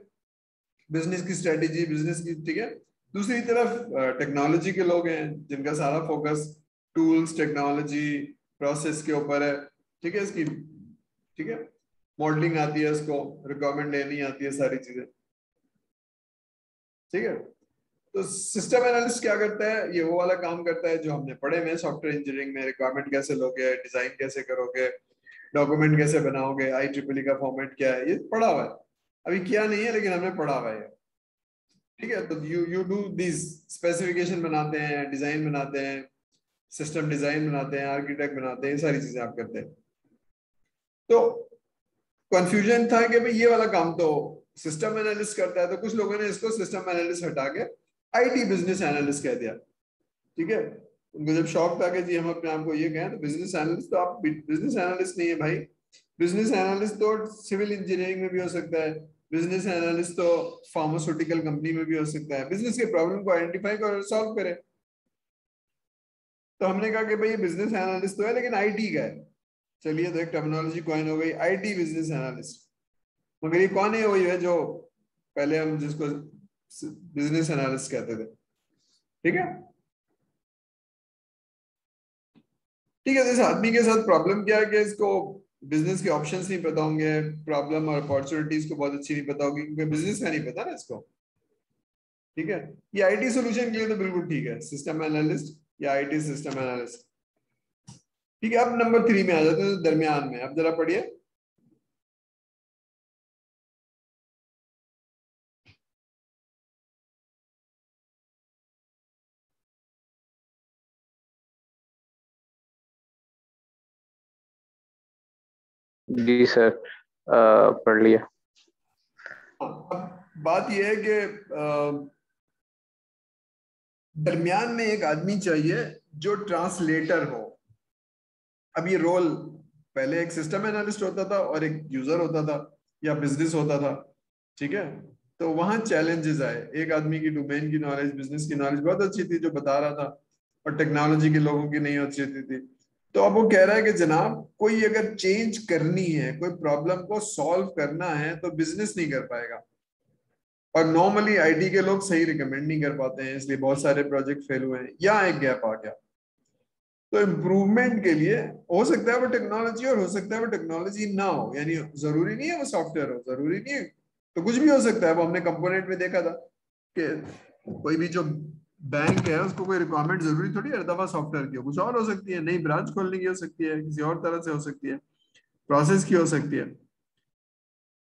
बिजनेस की स्ट्रेटेजी, बिजनेस की, ठीक है। दूसरी तरफ टेक्नोलॉजी के लोग हैं जिनका सारा फोकस टूल्स, टेक्नोलॉजी, प्रोसेस के ऊपर है, ठीक है, इसकी, ठीक है, मॉडलिंग आती है, उसको रिक्वायरमेंट लेनी आती है, सारी चीजें, ठीक है। तो सिस्टम एनालिस्ट क्या करता है, ये वो वाला काम करता है जो हमने पढ़े में सॉफ्टवेयर इंजीनियरिंग में, रिक्वायरमेंट कैसे लोगे, डिजाइन कैसे करोगे, डॉक्यूमेंट कैसे बनाओगे, IEEE का फॉर्मेट क्या है, ये पढ़ा हुआ है। अभी किया नहीं है लेकिन हमने पढ़ा हुआ है, ठीक है। तो यू डू दिस, स्पेसिफिकेशन बनाते हैं, डिजाइन बनाते हैं, सिस्टम डिजाइन बनाते हैं, आर्किटेक्ट बनाते हैं, ये सारी चीजें आप करते हैं। तो कंफ्यूजन था कि भाई ये वाला काम तो सिस्टम एनालिस्ट करता है, तो कुछ लोगों ने इसको सिस्टम एनालिस्ट हटा के आईटी बिजनेस एनालिस्ट कह दिया, ठीक है। उनको जब शौक था कि जी हम अपने आप को ये कहें, तो बिजनेस एनालिस्ट, तो आप बिजनेस एनालिस्ट नहीं है भाई। बिजनेस एनालिस्ट तो सिविल इंजीनियरिंग में भी हो सकता है, बिजनेस एनालिस्ट तो फार्मास्यूटिकल कंपनी में भी हो सकता है, बिजनेस के प्रॉब्लम को आइडेंटिफाई कर सॉल्व करे। तो हमने कहा कि भाई बिजनेस एनालिस्ट तो है लेकिन आईटी का है, चलिए तो एक टर्मिनोलॉजी कॉइन हो गई आईटी बिजनेस एनालिस्ट। मगर ये कौन है, वही है जो पहले हम जिसको बिजनेस एनालिस्ट कहते थे, ठीक है। ठीक है, इस आदमी के साथ प्रॉब्लम क्या है कि इसको बिजनेस के ऑप्शंस नहीं पता होंगे, प्रॉब्लम और अपॉर्चुनिटीज को बहुत अच्छी नहीं पता होगी, क्योंकि बिजनेस का नहीं पता ना इसको, ठीक है। ये आईटी सोल्यूशन के लिए तो बिल्कुल ठीक है, सिस्टम एनालिस्ट या आईटी सिस्टम एनालिस्ट, ठीक है। अब नंबर 3 में आ जाते हैं, दरमियान में, अब जरा पढ़िए।
जी सर, पढ़ लिया।
अब बात यह है कि दरमियान में एक आदमी चाहिए जो ट्रांसलेटर हो। अब ये रोल, पहले एक सिस्टम एनालिस्ट होता था और एक यूजर होता था या बिजनेस होता था, ठीक है। तो वहां चैलेंजेस आए, एक आदमी की डोमेन की नॉलेज, बिजनेस की नॉलेज बहुत अच्छी थी जो बता रहा था, और टेक्नोलॉजी के लोगों की नहीं अच्छी थी। तो अब वो कह रहा है कि जनाब कोई अगर चेंज करनी है, कोई प्रॉब्लम को सॉल्व करना है, तो बिजनेस नहीं कर पाएगा, और नॉर्मली आईटी के लोग सही रिकमेंड नहीं कर पाते हैं, इसलिए बहुत सारे प्रोजेक्ट फेल हुए हैं या एक गैप आ गया। तो इम्प्रूवमेंट के लिए हो सकता है वो टेक्नोलॉजी, और हो सकता है वो टेक्नोलॉजी ना हो, यानी जरूरी नहीं है वो सॉफ्टवेयर हो, जरूरी नहीं है, तो कुछ भी हो सकता है। वो हमने कंपोनेंट में देखा था कि कोई भी जो बैंक है उसको कोई रिक्वायरमेंट जरूरी थोड़ी हर दफा सॉफ्टवेयर की हो, कुछ और हो सकती है, नई ब्रांच खोलने की हो सकती है, किसी और तरह से हो सकती है, प्रोसेस की हो सकती है।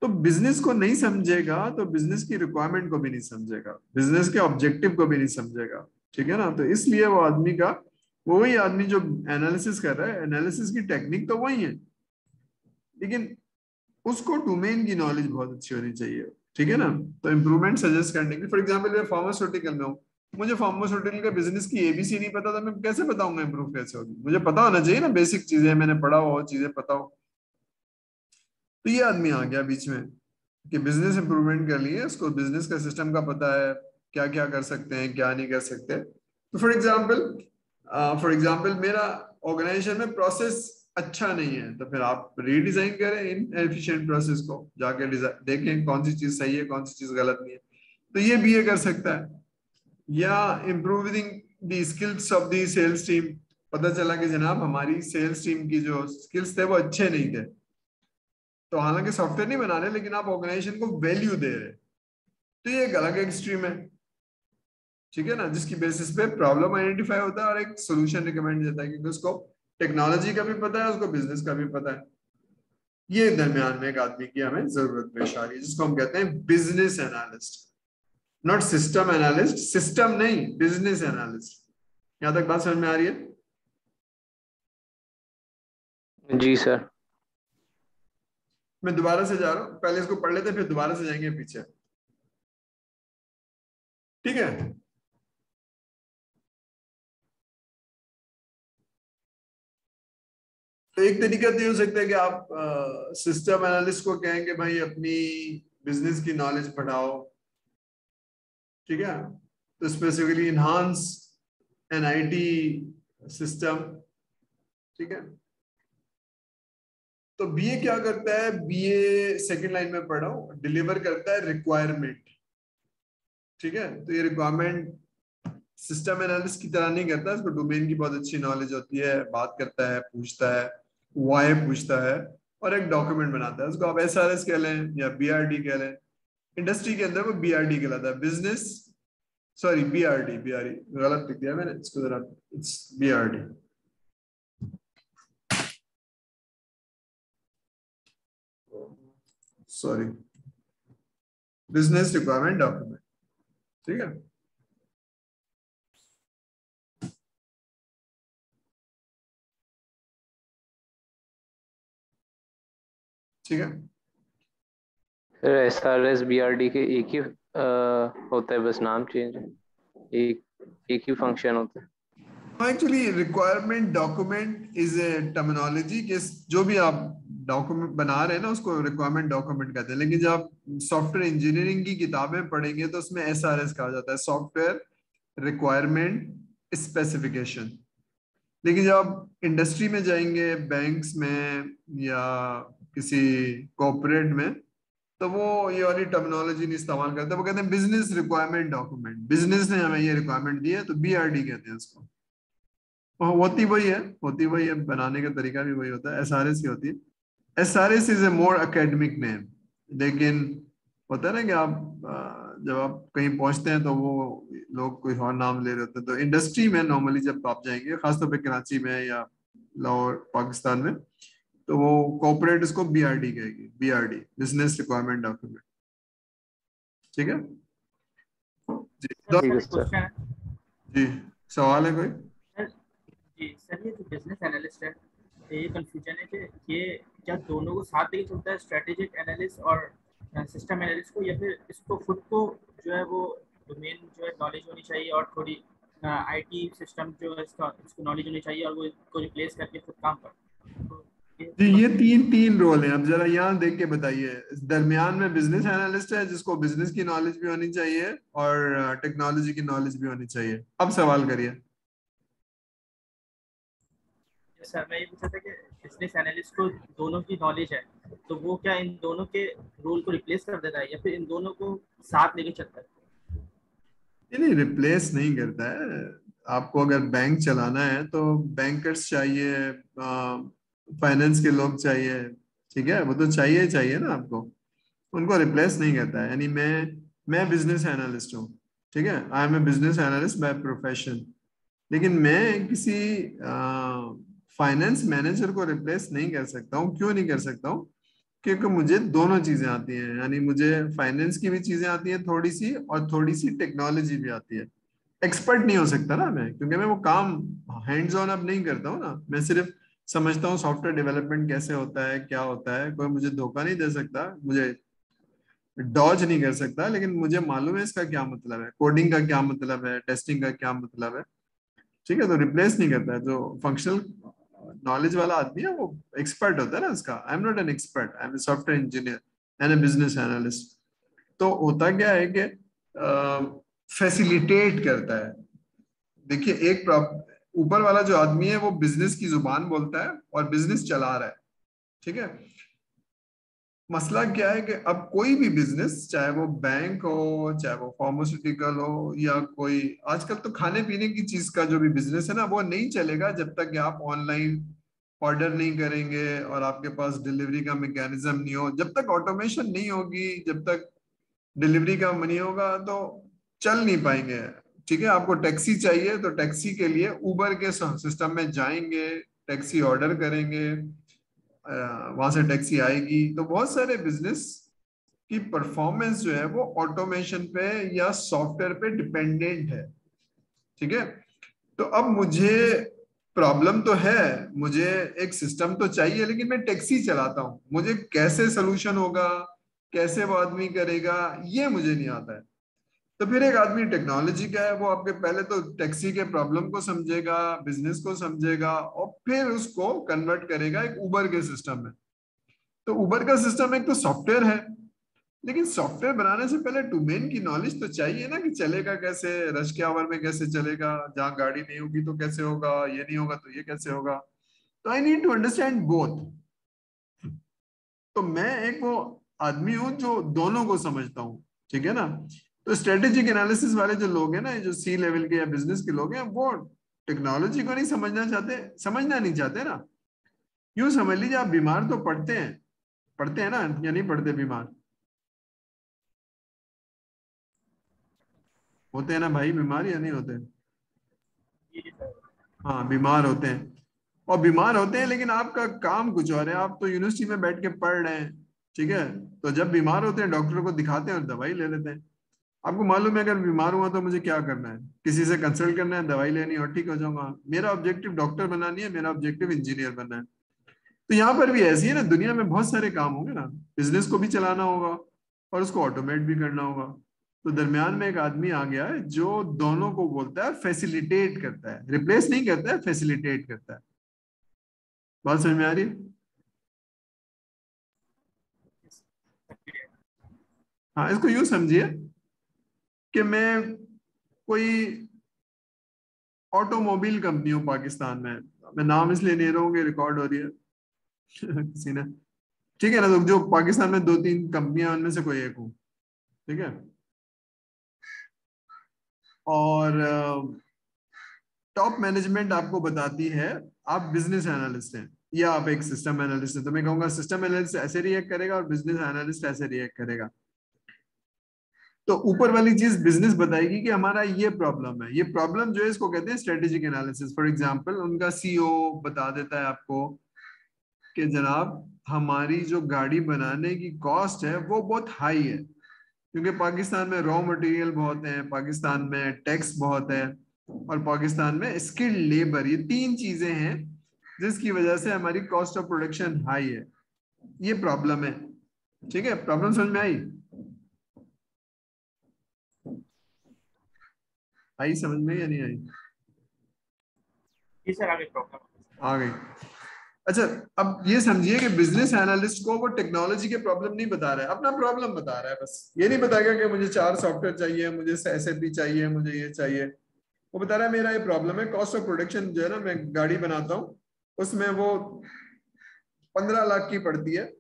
तो बिजनेस को नहीं समझेगा तो बिजनेस की रिक्वायरमेंट को भी नहीं समझेगा, बिजनेस के ऑब्जेक्टिव को भी नहीं समझेगा, ठीक है ना। तो इसलिए वो आदमी का, वो वही आदमी जो एनालिसिस कर रहा है, एनालिसिस की टेक्निक तो वही है, लेकिन उसको डोमेन की नॉलेज बहुत अच्छी होनी चाहिए, ठीक है ना। तो इम्प्रूवमेंट सजेस्ट करने की, फॉर एग्जाम्पल मैं फार्मास्यूटिकल में हूँ, मुझे फार्मास्यूटिकल का बिजनेस की एबीसी नहीं पता, तो मैं कैसे बताऊंगा इम्प्रूव कैसे होगी? मुझे पता होना चाहिए ना, बेसिक चीजें मैंने पढ़ा हो, चीजें पता हो। तो ये आदमी आ गया बीच में कि बिजनेस इंप्रूवमेंट के लिए उसको बिजनेस का सिस्टम का पता है, क्या क्या कर सकते हैं क्या नहीं कर सकते। तो फॉर एग्जांपल मेरा ऑर्गेनाइजेशन में प्रोसेस अच्छा नहीं है, तो फिर आप रीडिजाइन करें इन एफिशिएंट प्रोसेस को, जाके देखें कौन सी चीज सही है कौन सी चीज गलत नहीं है। तो ये बीए कर सकता है। या improving the skills of the sales team, पता चला कि जनाब हमारी सेल्स टीम की जो स्किल्स थे वो अच्छे नहीं थे, तो हालांकि सॉफ्टवेयर नहीं बना रहे लेकिन आप ऑर्गेनाइजेशन को वैल्यू दे रहे, तो ये एक अलग एक्सट्रीम है, ठीक है ना, जिसकी बेसिस पे प्रॉब्लम आइडेंटिफाई होता है और एक सोल्यूशन रिकमेंड देता है, क्योंकि उसको टेक्नोलॉजी का भी पता है, उसको बिजनेस का भी पता है। ये दरमियान में एक आदमी की हमें जरूरत पेश आ रही है, जिसको हम कहते हैं business analyst, not system analyst, system नहीं, बिजनेस एनालिस्ट। यहां तक बात समझ में आ रही है?
जी सर।
मैं दोबारा से जा रहा हूं, पहले इसको पढ़ लेते फिर दोबारा से जाएंगे पीछे, ठीक है। तो एक तरीका तो ये हो सकता है कि आप सिस्टम एनालिस्ट को कहेंगे भाई अपनी बिजनेस की नॉलेज बढ़ाओ, ठीक है, तो specifically enhance an IT system, ठीक है। तो बीए क्या करता है? बीए सेकंड लाइन में पढ़ा हूं, डिलीवर करता है रिक्वायरमेंट, ठीक है। तो ये रिक्वायरमेंट सिस्टम एनालिस्ट की तरह नहीं करता, इसको डोमेन की बहुत अच्छी नॉलेज होती है, बात करता है, पूछता है, वाई पूछता है, और एक डॉक्यूमेंट बनाता है, उसको आप एसआरएस कह लें या बीआरडी कह लें। इंडस्ट्री के अंदर वो बीआरडी कहलाता है, बिजनेस, सॉरी बीआरडी, बीआरडी गलत लिख दिया मैंने इसको जरा, it's BRD, sorry, business requirement document, ठीक है। ठीक है,
सर SRS BRD के एक ही होता है, बस नाम चेंज है, एक एक ही फंक्शन होता है।
Actually requirement document is a terminology कि जो भी आप डॉक्यूमेंट बना रहे हैं ना उसको रिक्वायरमेंट डॉक्यूमेंट कहते हैं, लेकिन जब आप सॉफ्टवेयर इंजीनियरिंग की किताबें पढ़ेंगे तो उसमें एसआरएस कहा जाता है, सॉफ्टवेयर रिक्वायरमेंट स्पेसिफिकेशन। लेकिन जब आप इंडस्ट्री में जाएंगे, बैंक्स में या किसी कॉर्पोरेट में, तो वो ये वाली टर्मिनोलॉजी नहीं इस्तेमाल करते, वो कहते हैं बिजनेस रिक्वायरमेंट डॉक्यूमेंट, बिजनेस ने हमें ये रिक्वायरमेंट दी है तो बीआरडी कहते हैं उसको। होती वही है, बनाने का तरीका भी वही होता है, एसआरएस ही होती है। SRS is a more academic name, लेकिन होता है ना कि आप जब आप कहीं पहुंचते हैं तो वो लोग कोई और नाम ले रहे होते हैं, तो इंडस्ट्री में नॉर्मली जब आप जाएंगे, खासतौर पे कराची में या लाहौर पाकिस्तान में, तो वो कॉर्पोरेट इसको बीआरडी कहेगी, बीआरडी, बिजनेस रिक्वायरमेंट डॉक्यूमेंट, ठीक है जी।
सर
ठीक
सर
है
एक
सर।
क्वेश्चन है।
जी, सवाल है कोई?
सर जी सर, ये जो बिजनेस एनालिस्ट है, ये कंफ्यूजन है कि ये क्या दोनों को साथ लेके चलता है, स्ट्रेटेजिक एनालिस्ट और सिस्टम एनालिस्ट को, या फिर इसको खुद को जो है वो डोमेन जो है नॉलेज होनी चाहिए और थोड़ी आईटी सिस्टम जो है इसको नॉलेज होनी चाहिए और वो इसको रिप्लेस करके खुद काम कर। तो
जी ये तीन रोल हैं। अब जरा यहाँ देख के बताइए, दरमियान में बिजनेस एनालिस्ट है जिसको बिजनेस की नॉलेज भी होनी चाहिए और टेक्नोलॉजी की नॉलेज भी होनी चाहिए। अब सवाल करिए।
सर मैं ये पूछ रहा था कि बिजनेस एनालिस्ट को दोनों की नॉलेज है, तो वो क्या इन दोनों के रोल को रिप्लेस कर देता है या फिर इन दोनों को साथ लेके चलता है?
नहीं, रिप्लेस नहीं करता है। आपको अगर बैंक चलाना है तो बैंकर्स चाहिए, फाइनेंस के लोग चाहिए, ठीक है, वो तो चाहिए चाहिए ना आपको। उनको रिप्लेस नहीं करता है। यानी मैं बिजनेस एनालिस्ट हूँ, ठीक है, I am a business analyst by profession, लेकिन मैं किसी फाइनेंस मैनेजर को रिप्लेस नहीं कर सकता हूँ। क्यों नहीं कर सकता हूँ? क्योंकि मुझे दोनों चीजें आती हैं। यानी मुझे फाइनेंस की भी चीजें आती हैं थोड़ी सी, और थोड़ी सी टेक्नोलॉजी भी आती है। एक्सपर्ट नहीं हो सकता ना मैं, क्योंकि मैं वो काम हैंड्स ऑन अब नहीं करता हूँ ना। मैं सिर्फ समझता हूँ सॉफ्टवेयर डेवलपमेंट कैसे होता है, क्या होता है। कोई मुझे धोखा नहीं दे सकता, मुझे डॉज नहीं कर सकता, लेकिन मुझे मालूम है इसका क्या मतलब है, कोडिंग का क्या मतलब है, टेस्टिंग का क्या मतलब है, ठीक है। तो रिप्लेस नहीं करता है। जो फंक्शनल नॉलेज वाला आदमी है वो एक्सपर्ट होता है ना उसका। I am not an expert, I am a software engineer and a business analyst. तो होता क्या है कि फैसिलिटेट करता है। देखिए, ऊपर वाला जो आदमी है वो बिजनेस की जुबान बोलता है और बिजनेस चला रहा है, ठीक है। मसला क्या है कि अब कोई भी बिजनेस, चाहे वो बैंक हो, चाहे वो फार्मास्यूटिकल हो, या कोई आजकल तो खाने पीने की चीज का जो भी बिजनेस है ना, वो नहीं चलेगा जब तक कि आप ऑनलाइन ऑर्डर नहीं करेंगे और आपके पास डिलीवरी का मैकेनिज्म नहीं हो। जब तक ऑटोमेशन नहीं होगी, जब तक डिलीवरी का नहीं होगा, तो चल नहीं पाएंगे, ठीक है। आपको टैक्सी चाहिए तो टैक्सी के लिए उबर के सिस्टम में जाएंगे, टैक्सी ऑर्डर करेंगे, वहां से टैक्सी आएगी। तो बहुत सारे बिजनेस की परफॉर्मेंस जो है वो ऑटोमेशन पे या सॉफ्टवेयर पे डिपेंडेंट है, ठीक है। तो अब मुझे प्रॉब्लम तो है, मुझे एक सिस्टम तो चाहिए, लेकिन मैं टैक्सी चलाता हूँ, मुझे कैसे सोल्यूशन होगा, कैसे वो आदमी करेगा, ये मुझे नहीं आता है। तो फिर एक आदमी टेक्नोलॉजी का है, वो आपके पहले तो टैक्सी के प्रॉब्लम को समझेगा, बिजनेस को समझेगा, और फिर उसको कन्वर्ट करेगा एक उबर के सिस्टम में। तो उबर का सिस्टम एक तो सॉफ्टवेयर है, लेकिन सॉफ्टवेयर बनाने से पहले डोमेन की नॉलेज तो चाहिए ना, कि चलेगा कैसे, रश के आवर में कैसे चलेगा, जहाँ गाड़ी नहीं होगी तो कैसे होगा, ये नहीं होगा तो ये कैसे होगा। तो I need to understand both. तो मैं एक वो आदमी हूं जो दोनों को समझता हूँ, ठीक है ना। तो स्ट्रेटेजिक एनालिसिस वाले जो लोग हैं ना, जो सी लेवल के या बिजनेस के लोग हैं, वो टेक्नोलॉजी को नहीं समझना चाहते, समझना नहीं चाहते ना। यूं समझ लीजिए, आप बीमार तो पढ़ते हैं ना, या नहीं पढ़ते? बीमार होते हैं ना भाई, बीमार या नहीं होते? हाँ, बीमार होते हैं। और बीमार होते हैं, लेकिन आपका काम कुछ और है, आप तो यूनिवर्सिटी में बैठ के पढ़ रहे हैं, ठीक है। तो जब बीमार होते हैं डॉक्टर को दिखाते हैं और दवाई ले लेते हैं। आपको मालूम है अगर बीमार हुआ तो मुझे क्या करना है? किसी से कंसल्ट करना है, दवाई लेनी और ठीक हो जाऊंगा। मेरा ऑब्जेक्टिव डॉक्टर बनना नहीं है, मेरा ऑब्जेक्टिव इंजीनियर बनना है। तो यहाँ पर भी ऐसी है ना, दुनिया में बहुत सारे काम होंगे ना, बिजनेस को भी चलाना होगा और उसको ऑटोमेट भी करना होगा। तो दरमियान में एक आदमी आ गया है जो दोनों को बोलता है, फैसिलिटेट करता है, रिप्लेस नहीं करता है, फैसिलिटेट करता है। बात समझ में आ रही है? हाँ, इसको यूं समझिए कि मैं कोई ऑटोमोबाइल कंपनी हूँ पाकिस्तान में। मैं नाम इसलिए नहीं रहा हूँ कि रिकॉर्ड हो रही है किसी ने, ठीक है ना। तो जो पाकिस्तान में 2-3 कंपनियां, उनमें से कोई एक हूँ, ठीक है। और टॉप मैनेजमेंट आपको बताती है आप बिजनेस एनालिस्ट हैं या आप एक सिस्टम एनालिस्ट हैं। तो मैं कहूंगा सिस्टम एनालिस्ट ऐसे रिएक्ट करेगा और बिजनेस एनालिस्ट ऐसे रिएक्ट करेगा। तो ऊपर वाली चीज बिजनेस बताएगी कि हमारा ये प्रॉब्लम है, ये प्रॉब्लम जो है इसको कहते हैं स्ट्रेटेजिक एनालिसिस। फॉर एग्जांपल, उनका सीईओ बता देता है आपको कि जनाब हमारी जो गाड़ी बनाने की कॉस्ट है वो बहुत हाई है, क्योंकि पाकिस्तान में रॉ मटेरियल बहुत है, पाकिस्तान में टैक्स बहुत है, और पाकिस्तान में स्किल्ड लेबर, ये 3 चीजें हैं जिसकी वजह से हमारी कॉस्ट ऑफ प्रोडक्शन हाई है। ये प्रॉब्लम है। ठीक है, प्रॉब्लम समझ में आई? आई समझ में या नहीं आई?
जी सर, आगे प्रॉब्लम
आ गई। अच्छा, अब ये समझिए कि बिजनेस एनालिस्ट को वो टेक्नोलॉजी के प्रॉब्लम नहीं बता रहा है, अपना प्रॉब्लम बता रहा है। बस ये नहीं बताएगा कि मुझे 4 सॉफ्टवेयर चाहिए, मुझे SAP चाहिए, मुझे ये चाहिए। वो बता रहा है मेरा ये प्रॉब्लम है, कॉस्ट ऑफ प्रोडक्शन जो है ना, मैं गाड़ी बनाता हूँ उसमें वो 15 लाख की पड़ती है,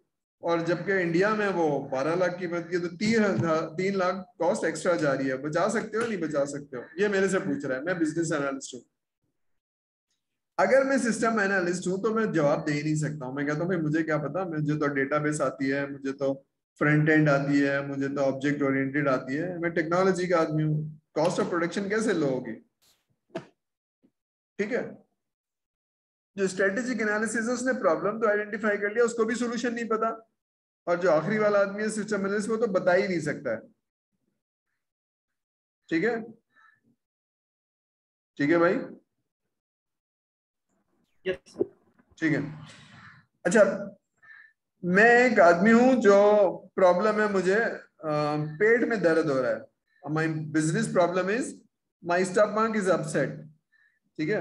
और जबकि इंडिया में वो 12 लाख की पड़ती है, तो 3 लाख कॉस्ट एक्स्ट्रा जा रही है। बचा सकते हो नहीं बचा सकते हो? ये मेरे से पूछ रहा है। मैं बिजनेस एनालिस्ट हूँ। अगर मैं सिस्टम एनालिस्ट हूं तो मैं जवाब दे ही नहीं सकता हूं। मैं कहता हूँ भाई मुझे क्या पता, मुझे तो डेटाबेस आती है, मुझे तो फ्रंट एंड आती है, मुझे तो ऑब्जेक्ट ओरिएंटेड आती है, मैं टेक्नोलॉजी का आदमी हूँ। कॉस्ट ऑफ प्रोडक्शन कैसे लो होगी? ठीक है, जो स्ट्रेटेजिक एनालिसिस है उसने प्रॉब्लम तो आइडेंटिफाई कर लिया, उसको भी सोल्यूशन नहीं पता। और जो आखिरी वाला आदमी है सिस्टम एनालिस्ट, वो तो बता ही नहीं सकता है। ठीक है, ठीक है भाई।
यस।
ठीक है। अच्छा, मैं एक आदमी हूं जो प्रॉब्लम है, मुझे पेट में दर्द हो रहा है। My business problem is my stomach is upset. ठीक है,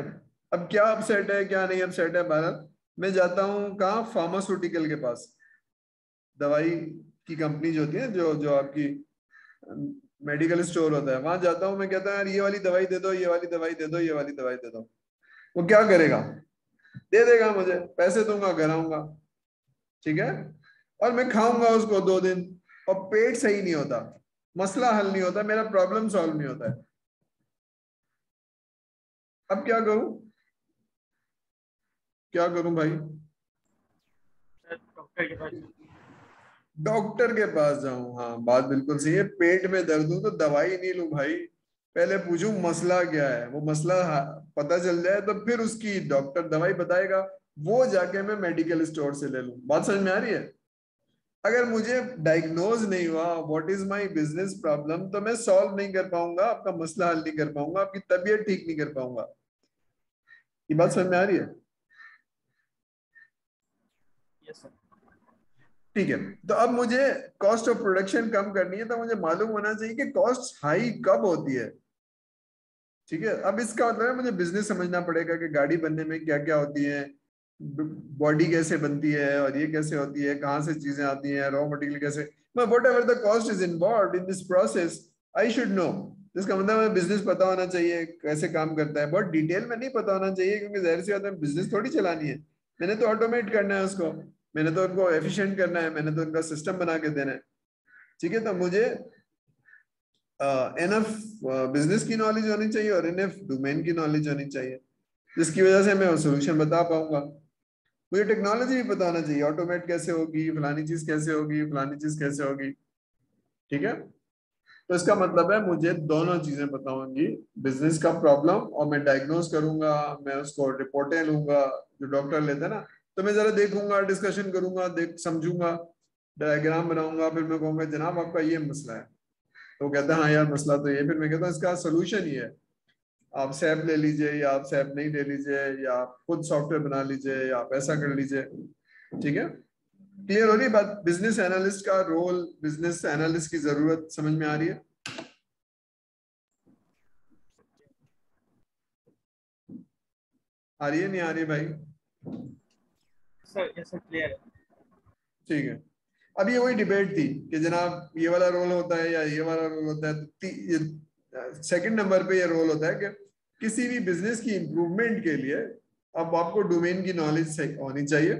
अब क्या अपसेट है क्या नहीं अपसेट है, भारत मैं जाता हूँ कहाँ, फार्मास्यूटिकल के पास, दवाई की कंपनी जो होती है, जो जो आपकी मेडिकल स्टोर होता है, वहां जाता हूँ। मैं कहता हूँ यार ये वाली दवाई दे दो, ये वाली दवाई दे दो, ये वाली दवाई दे दो। वो क्या करेगा? दे देगा, मुझे पैसे दूंगा, घर आऊंगा। ठीक है, और मैं खाऊंगा उसको 2 दिन, और पेट सही नहीं होता, मसला हल नहीं होता, मेरा प्रॉब्लम सॉल्व नहीं होता है। अब क्या करूं? क्या करूं भाई?
सर, डॉक्टर के पास।
डॉक्टर के पास जाऊं? हाँ, बात बिल्कुल सही है। पेट में दर्द हो तो दवाई नहीं लूं भाई, पहले पूछूं मसला क्या है। वो मसला पता चल जाए तो फिर उसकी डॉक्टर दवाई बताएगा, वो जाके मैं मेडिकल स्टोर से ले लूं। बात समझ में आ रही है? अगर मुझे डायग्नोज नहीं हुआ what is my business problem, तो मैं सॉल्व नहीं कर पाऊंगा, आपका मसला हल नहीं कर पाऊंगा, आपकी तबीयत ठीक नहीं कर पाऊंगा। ये बात समझ में आ रही है?
Yes sir.
ठीक है, तो अब मुझे कॉस्ट ऑफ प्रोडक्शन कम करनी है, तो मुझे मालूम होना चाहिए कि कॉस्ट हाई कब होती है। ठीक है, अब इसका मतलब है मुझे बिजनेस समझना पड़ेगा कि गाड़ी बनने में क्या क्या होती है, बॉडी कैसे बनती है, और ये कैसे होती है, कहाँ से चीजें आती हैं, रॉ मटेरियल कैसे, what ever the cost is involve in this process, I should know. इसका मतलब है बिजनेस पता होना चाहिए कैसे काम करता है, बहुत डिटेल में नहीं पता होना चाहिए, क्योंकि जाहिर सी बात है बिजनेस थोड़ी चलानी है। मैंने तो ऑटोमेट करना है उसको, मैंने तो उनको एफिशिएंट करना है, मैंने तो उनका सिस्टम बना के देना है। ठीक है, तो मुझे इनफ बिजनेस की नॉलेज होनी चाहिए और इनफ डोमेन की नॉलेज होनी चाहिए, जिसकी वजह से मैं सोल्यूशन बता पाऊंगा। मुझे टेक्नोलॉजी भी पता होना चाहिए, ऑटोमेट कैसे होगी, फलानी चीज कैसे होगी, फलानी चीज कैसे होगी। ठीक है, तो इसका मतलब है मुझे दोनों चीजें पता होंगी, बिजनेस का प्रॉब्लम, और मैं डायग्नोज करूंगा, मैं उसको रिपोर्टें लूंगा जो डॉक्टर लेते हैं ना, तो मैं जरा देखूंगा, डिस्कशन करूंगा, देख समझूंगा, डायग्राम बनाऊंगा, फिर मैं कहूंगा जनाब आपका ये मसला है। तो वो कहता है हाँ यार मसला तो ये, फिर मैं कहता हूँ इसका सोल्यूशन ये है, आप सैप ले लीजिए, या आप सैप नहीं ले लीजिए, या आप खुद सॉफ्टवेयर बना लीजिए, या आप ऐसा कर लीजिए। ठीक है, क्लियर हो रही बात? बिजनेस एनालिस्ट का रोल, बिजनेस एनालिस्ट की जरूरत समझ में आ रही है? आ रही है नहीं आ रही है भाई?
सर यस सर, क्लियर है।
ठीक है, अब ये वही डिबेट थी कि जनाब ये वाला रोल होता है या ये वाला रोल होता है। ये सेकंड नंबर पे ये रोल होता है कि किसी भी बिजनेस की इंप्रूवमेंट के लिए अब आपको डोमेन की नॉलेज होनी चाहिए।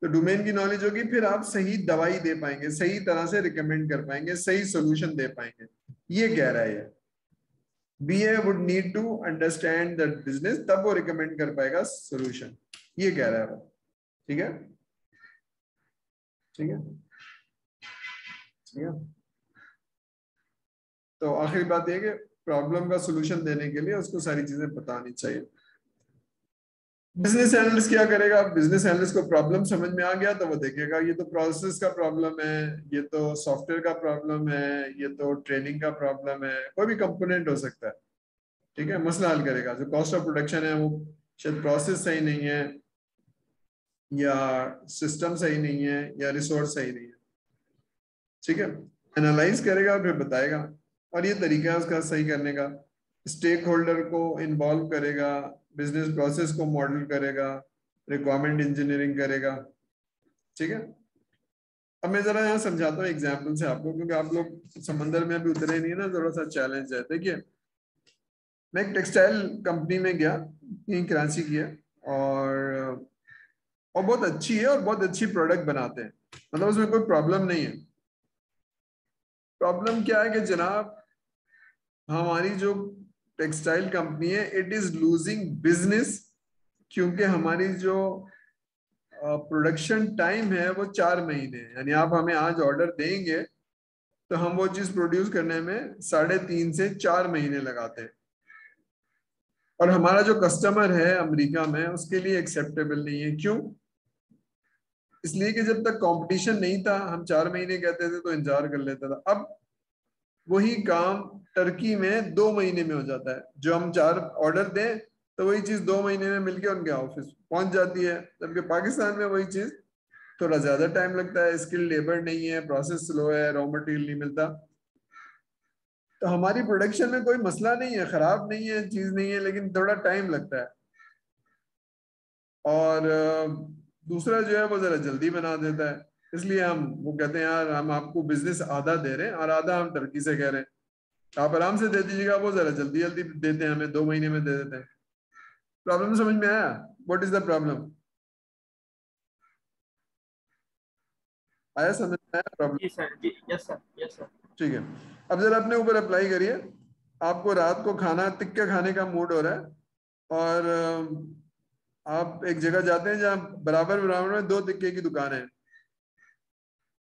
तो डोमेन की नॉलेज होगी, फिर आप सही दवाई दे पाएंगे, सही तरह से रिकमेंड कर पाएंगे, सही सोल्यूशन दे पाएंगे। ये कह रहा है ये, BA would need to understand the business, तब वो रिकमेंड कर पाएगा सोल्यूशन। ये कह रहा है वो। ठीक है, ठीक है, ठीक है। तो आखिरी बात यह कि प्रॉब्लम का सोल्यूशन देने के लिए उसको सारी चीजें पता आनी चाहिए। बिजनेस एनालिस्ट क्या करेगा? बिजनेस एनालिस्ट को प्रॉब्लम समझ में आ गया तो वो देखेगा ये तो प्रोसेस का प्रॉब्लम है, ये तो सॉफ्टवेयर का प्रॉब्लम है, ये तो ट्रेनिंग का प्रॉब्लम है, कोई भी कंपोनेंट हो सकता है। ठीक है, मसला हल करेगा। जो कॉस्ट ऑफ प्रोडक्शन है वो शायद प्रोसेस सही नहीं है, या सिस्टम सही नहीं है या रिसोर्स सही नहीं है, ठीक है। एनालाइज करेगा और फिर बताएगा, और ये तरीका है उसका सही करने का। स्टेक होल्डर को इन्वॉल्व करेगा, बिजनेस प्रोसेस को मॉडल करेगा, रिक्वायरमेंट इंजीनियरिंग करेगा, ठीक है। अब मैं जरा यहाँ समझाता हूँ एग्जाम्पल से आपको, क्योंकि आप लोग समंदर में अभी उतरे नहीं है ना, थोड़ा सा चैलेंज है। देखिए, मैं एक टेक्सटाइल कंपनी में गया, यहीं कराची की है, और बहुत अच्छी है और बहुत अच्छी प्रोडक्ट बनाते हैं, मतलब उसमें कोई प्रॉब्लम नहीं है। प्रॉब्लम क्या है कि जनाब, हमारी जो टेक्सटाइल कंपनी है इट इज लूजिंग बिजनेस, क्योंकि हमारी जो प्रोडक्शन टाइम है वो 4 महीने है। यानी आप हमें आज ऑर्डर देंगे तो हम वो चीज प्रोड्यूस करने में 3.5 से 4 महीने लगाते हैं, और हमारा जो कस्टमर है अमेरिका में उसके लिए एक्सेप्टेबल नहीं है। क्यों? इसलिए कि जब तक कंपटीशन नहीं था हम 4 महीने कहते थे तो इंतजार कर लेता था। अब वही काम टर्की में 2 महीने में हो जाता है। जो हम 4 ऑर्डर दें तो वही चीज 2 महीने में मिलके उनके ऑफिस पहुंच जाती है, जबकि पाकिस्तान में वही चीज थोड़ा ज्यादा टाइम लगता है, स्किल लेबर नहीं है, प्रोसेस स्लो है, रॉ मटेरियल नहीं मिलता। तो हमारी प्रोडक्शन में कोई मसला नहीं है, खराब नहीं है, चीज नहीं है, लेकिन थोड़ा टाइम लगता है। और दूसरा जो है वो जरा जल्दी बना देता है, इसलिए हम वो कहते हैं यार हम आपको बिजनेस आधा दे रहे हैं और आधा हम टर्की से कह रहे हैं, आप आराम से दे दीजिएगा। वो जरा जल्दी जल्दी देते हैं, हमें 2 महीने में दे देते हैं। प्रॉब्लम समझ में आया? What is the problem? आया समझ में आया प्रॉब्लम?
जी सर, जी, यस सर, यस सर।
ठीक है, अब जरा अपने ऊपर अप्लाई करिए। आपको रात को खाना टिक्का खाने का मूड हो रहा है, और आप एक जगह जाते हैं जहाँ बराबर बराबर में 2 टिक्के की दुकान है।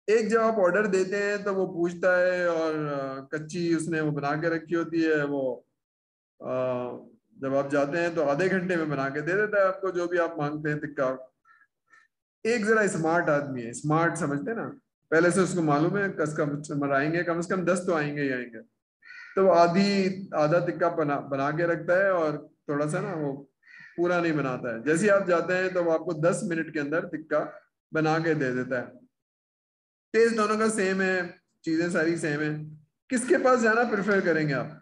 एक जब आप ऑर्डर देते हैं तो वो पूछता है, और कच्ची उसने वो बना के रखी होती है, वो अ, जब आप जाते हैं तो आधे घंटे में बना के दे देता है आपको जो भी आप मांगते हैं टिक्का। एक जरा स्मार्ट आदमी है, स्मार्ट समझते हैं ना, पहले से उसको मालूम है कस्टमर आएंगे, कम से कम 10 तो आएंगे ही आएंगे, तो वो आधा टिक्का बना के रखता है, और थोड़ा सा ना वो पूरा नहीं बनाता है। जैसे ही आप जाते हैं तो वो आपको 10 मिनट के अंदर टिक्का बना के दे देता है। टेस्ट दोनों का सेम है, चीजें सारी सेम है। किसके पास जाना प्रेफर करेंगे आप?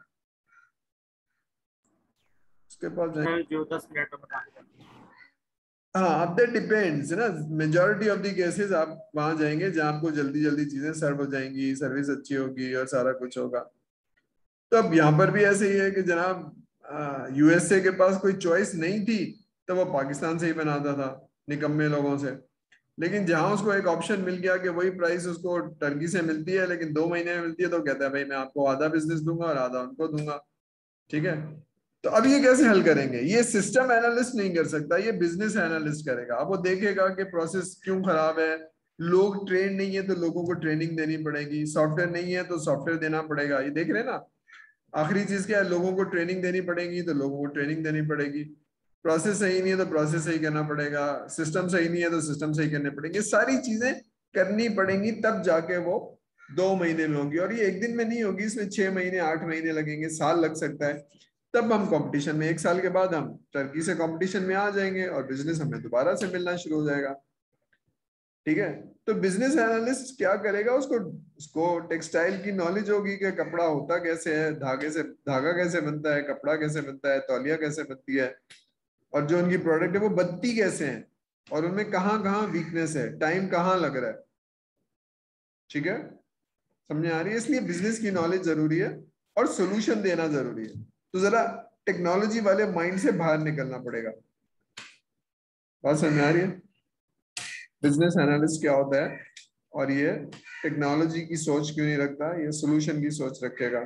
उसके पास जाएंगे?
सर जो 10 मिनट में बना देगा।
हाँ, अब दैट डिपेंड्स ना, मेजोरिटी ऑफ द केसेस आप वहां जाएंगे जहां आपको जल्दी जल्दी चीजें सर्व हो जाएंगी, सर्विस अच्छी होगी और सारा कुछ होगा। तो अब यहाँ पर भी ऐसे ही है कि जनाब यूएसए के पास कोई चॉइस नहीं थी तो वो पाकिस्तान से ही बनाता था निकम्मे लोगों से। लेकिन जहां उसको एक ऑप्शन मिल गया कि वही प्राइस उसको टर्की से मिलती है लेकिन 2 महीने में मिलती है, तो कहता है भाई मैं आपको आधा बिजनेस दूंगा और आधा उनको दूंगा, ठीक है। तो अब ये कैसे हल करेंगे? ये सिस्टम एनालिस्ट नहीं कर सकता, ये बिजनेस एनालिस्ट करेगा। अब वो देखेगा कि प्रोसेस क्यों खराब है, लोग ट्रेन नहीं है तो लोगों को ट्रेनिंग देनी पड़ेगी, सॉफ्टवेयर नहीं है तो सॉफ्टवेयर देना पड़ेगा। ये देख रहे हैं ना, आखिरी चीज क्या है, लोगों को ट्रेनिंग देनी पड़ेगी तो लोगों को ट्रेनिंग देनी पड़ेगी। प्रोसेस सही नहीं है तो प्रोसेस सही करना पड़ेगा, सिस्टम सही नहीं है तो सिस्टम सही करने पड़ेंगे, सारी चीजें करनी पड़ेंगी, तब जाके वो 2 महीने में होगी। और ये एक दिन में नहीं होगी, इसमें 6 महीने 8 महीने लगेंगे, साल लग सकता है। तब हम कंपटीशन में, 1 साल के बाद हम टर्की से कंपटीशन में आ जाएंगे और बिजनेस हमें दोबारा से मिलना शुरू हो जाएगा, ठीक है। तो बिजनेस एनालिस्ट क्या करेगा, उसको टेक्सटाइल की नॉलेज होगी कि कपड़ा होता कैसे है, धागा कैसे बनता है, कपड़ा कैसे बनता है, तौलिया कैसे बनती है, और जो उनकी प्रोडक्ट है वो बनती कैसे है, और उनमें कहाँ कहाँ वीकनेस है, टाइम कहाँ लग रहा है, ठीक है। समझ आ रही है? इसलिए बिजनेस की नॉलेज जरूरी है और सोल्यूशन देना जरूरी है। तो जरा टेक्नोलॉजी वाले माइंड से बाहर निकलना पड़ेगा। बात समझ आ रही है? बिजनेस एनालिस्ट क्या होता है, और ये टेक्नोलॉजी की सोच क्यों नहीं रखता, ये सोल्यूशन की सोच रखेगा,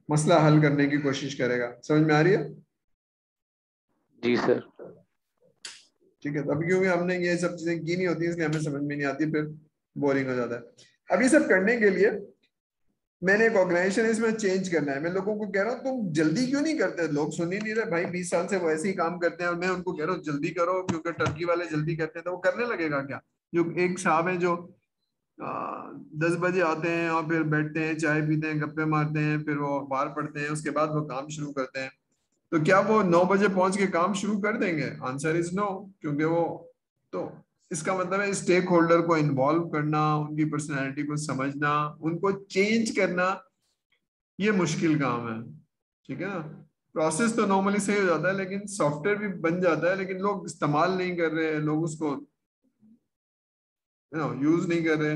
मसला हल करने की कोशिश करेगा। समझ में आ रही है?
जी सर।
ठीक है, तब क्योंकि हमने ये सब चीजें की नहीं होती इसलिए हमें समझ में नहीं आती, फिर बोरिंग हो जाता है। अब ये सब करने के लिए मैंने एक ऑर्गेनाइजेशन इसमें चेंज करना है। मैं लोगों को कह रहा हूँ तुम जल्दी क्यों नहीं करते, लोग सुन ही नहीं रहे भाई, 20 साल से वो ऐसे ही काम करते हैं, और मैं उनको कह रहा हूँ जल्दी करो, क्योंकि टर्की वाले जल्दी करते हैं तो वो करने लगेगा क्या? जो एक साहब है जो 10 बजे आते हैं और फिर बैठते हैं, चाय पीते हैं, गप्पे मारते हैं, फिर वो अखबार पढ़ते हैं, उसके बाद वो काम शुरू करते हैं, तो क्या वो 9 बजे पहुंच के काम शुरू कर देंगे? आंसर इज नो, क्योंकि वो तो इसका मतलब है स्टेक होल्डर को इन्वॉल्व करना, उनकी पर्सनैलिटी को समझना, उनको चेंज करना, ये मुश्किल काम है। ठीक है ना। प्रोसेस तो नॉर्मली सही हो जाता है, लेकिन सॉफ्टवेयर भी बन जाता है, लेकिन लोग इस्तेमाल नहीं कर रहे हैं, लोग उसको यूज नहीं कर रहे।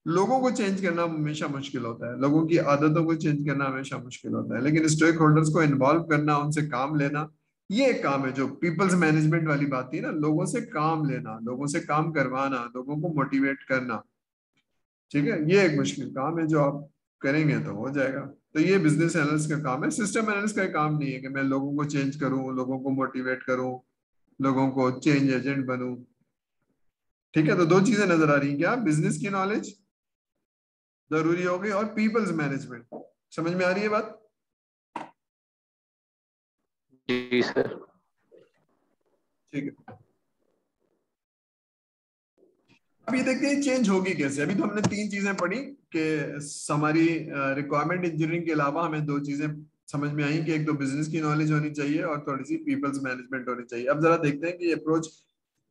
लोगों को चेंज करना हमेशा मुश्किल होता है, लोगों की आदतों को चेंज करना हमेशा मुश्किल होता है, लेकिन स्टेक होल्डर्स को इन्वॉल्व करना, उनसे काम लेना, ये एक काम है। जो पीपल्स मैनेजमेंट वाली बात थी ना, लोगों से काम लेना, लोगों से काम करवाना, लोगों को मोटिवेट करना, ठीक है, ये एक मुश्किल काम है। जो आप करेंगे तो हो जाएगा। तो ये बिजनेस एनालिस्ट का काम है, सिस्टम एनालिस्ट का काम नहीं है कि मैं लोगों को चेंज करूं, लोगों को मोटिवेट करूं, लोगों को चेंज एजेंट बनूं। ठीक है, तो दो चीजें नजर आ रही हैं क्या? बिजनेस की नॉलेज जरूरी हो गई, और पीपल्स मैनेजमेंट। समझ में आ रही है बात?
जी सर।
ठीक है, अब ये देखते हैं चेंज होगी कैसे। अभी तो हमने तीन चीजें पढ़ी कि हमारी रिक्वायरमेंट इंजीनियरिंग के अलावा हमें दो चीजें समझ में आई कि एक तो बिजनेस की नॉलेज होनी चाहिए और थोड़ी सी पीपल्स मैनेजमेंट होनी चाहिए। अब जरा देखते हैं कि अप्रोच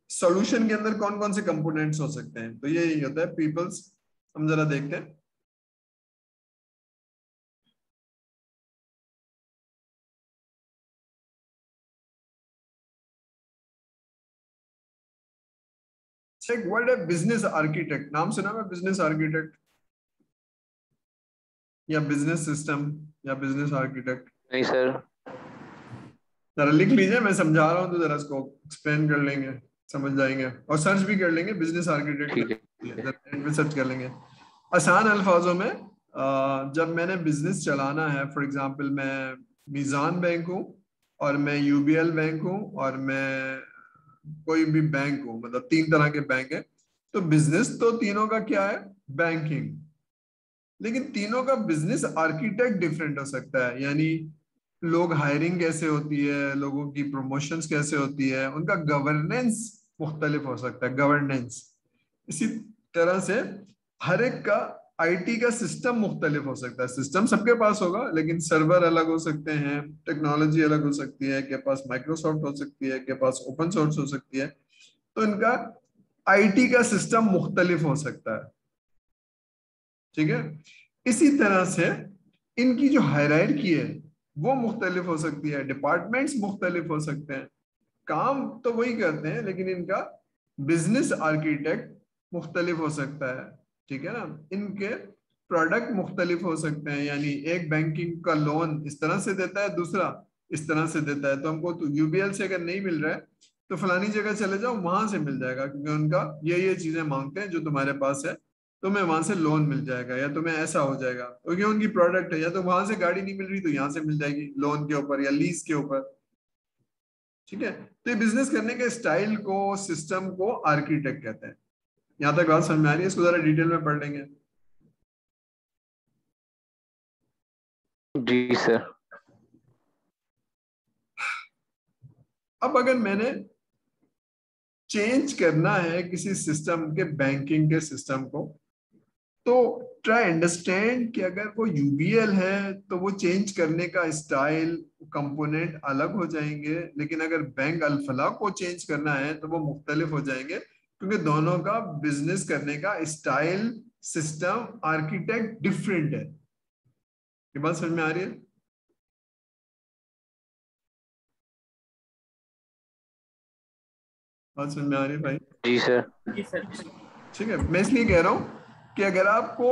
सॉल्यूशन के अंदर कौन कौन से कंपोनेंट्स हो सकते हैं। तो ये यही होता है पीपल्स। हम जरा देखते हैं। एक वर्ड है बिजनेस आर्किटेक्ट। नाम सुना है बिजनेस आर्किटेक्ट, या बिजनेस सिस्टम, या बिजनेस आर्किटेक्ट?
नहीं सर।
जरा लिख लीजिए, मैं समझा रहा हूँ तो जरा इसको एक्सप्लेन कर लेंगे, समझ जाएंगे। और सर्च भी कर लेंगे, बिजनेस आर्किटेक्ट
ठीक है।
में सर्च कर लेंगे। आसान अल्फाजों में, जब मैंने बिजनेस चलाना है, फॉर एग्जांपल मैं मीजान बैंक हूँ, और मैं यूबीएल बैंक हूँ, और मैं कोई भी बैंक हूँ, मतलब तीन तरह के बैंक है। तो बिजनेस तो तीनों का क्या है? बैंकिंग। लेकिन तीनों का बिजनेस आर्किटेक्ट डिफरेंट हो सकता है। यानी लोग हायरिंग कैसे होती है, लोगों की प्रमोशंस कैसे होती है, उनका गवर्नेंस मुख्तलिफ हो सकता है, गवर्नेंस। इसी तरह से हर एक का आईटी का सिस्टम मुख्तलिफ हो सकता है। सिस्टम सबके पास होगा, लेकिन सर्वर अलग हो सकते हैं, टेक्नोलॉजी अलग हो सकती है, के पास माइक्रोसॉफ्ट हो सकती है, के पास ओपन सोर्स हो सकती है। तो इनका आईटी का सिस्टम मुख्तलिफ हो सकता है। ठीक है, इसी तरह से इनकी जो हायरार्की है वो मुख्तलिफ हो सकती है, डिपार्टमेंट्स मुख्तलिफ हो सकते हैं, काम तो वही करते हैं, लेकिन इनका बिजनेस आर्किटेक्ट मुख्तलिफ हो सकता है। ठीक है ना। इनके प्रोडक्ट मुख्तलिफ हो सकते हैं, यानी एक बैंकिंग का लोन इस तरह से देता है, दूसरा इस तरह से देता है। तो हमको तो यूबीएल से अगर नहीं मिल रहा है तो फलानी जगह चले जाओ, वहां से मिल जाएगा, क्योंकि उनका ये चीजें मांगते हैं जो तुम्हारे पास है, तुम्हें वहां से लोन मिल जाएगा, या तुम्हें ऐसा हो जाएगा, क्योंकि उनकी प्रोडक्ट है। या तो वहां से गाड़ी नहीं मिल रही तो यहाँ से मिल जाएगी लोन के ऊपर या लीज के ऊपर। ठीक है, तो ये बिजनेस करने के स्टाइल को, सिस्टम को आर्किटेक्ट कहते हैं। यहां तक बात समझ में आ रही है? इसको जरा डिटेल में पढ़ लेंगे।
जी सर।
अब अगर मैंने चेंज करना है किसी सिस्टम के, बैंकिंग के सिस्टम को, तो ट्राई अंडरस्टैंड कि अगर वो यूबीएल है तो वो चेंज करने का स्टाइल, कंपोनेंट अलग हो जाएंगे, लेकिन अगर बैंक अल-फलाह को चेंज करना है तो वो मुख्तलिफ हो जाएंगे, क्योंकि दोनों का बिजनेस करने का स्टाइल, सिस्टम, आर्किटेक्ट डिफरेंट है। ये बात समझ में आ रही है? बात समझ में आ रही है भाई?
जी सर।
जी सर।
ठीक है, मैं इसलिए कह रहा हूं कि अगर आपको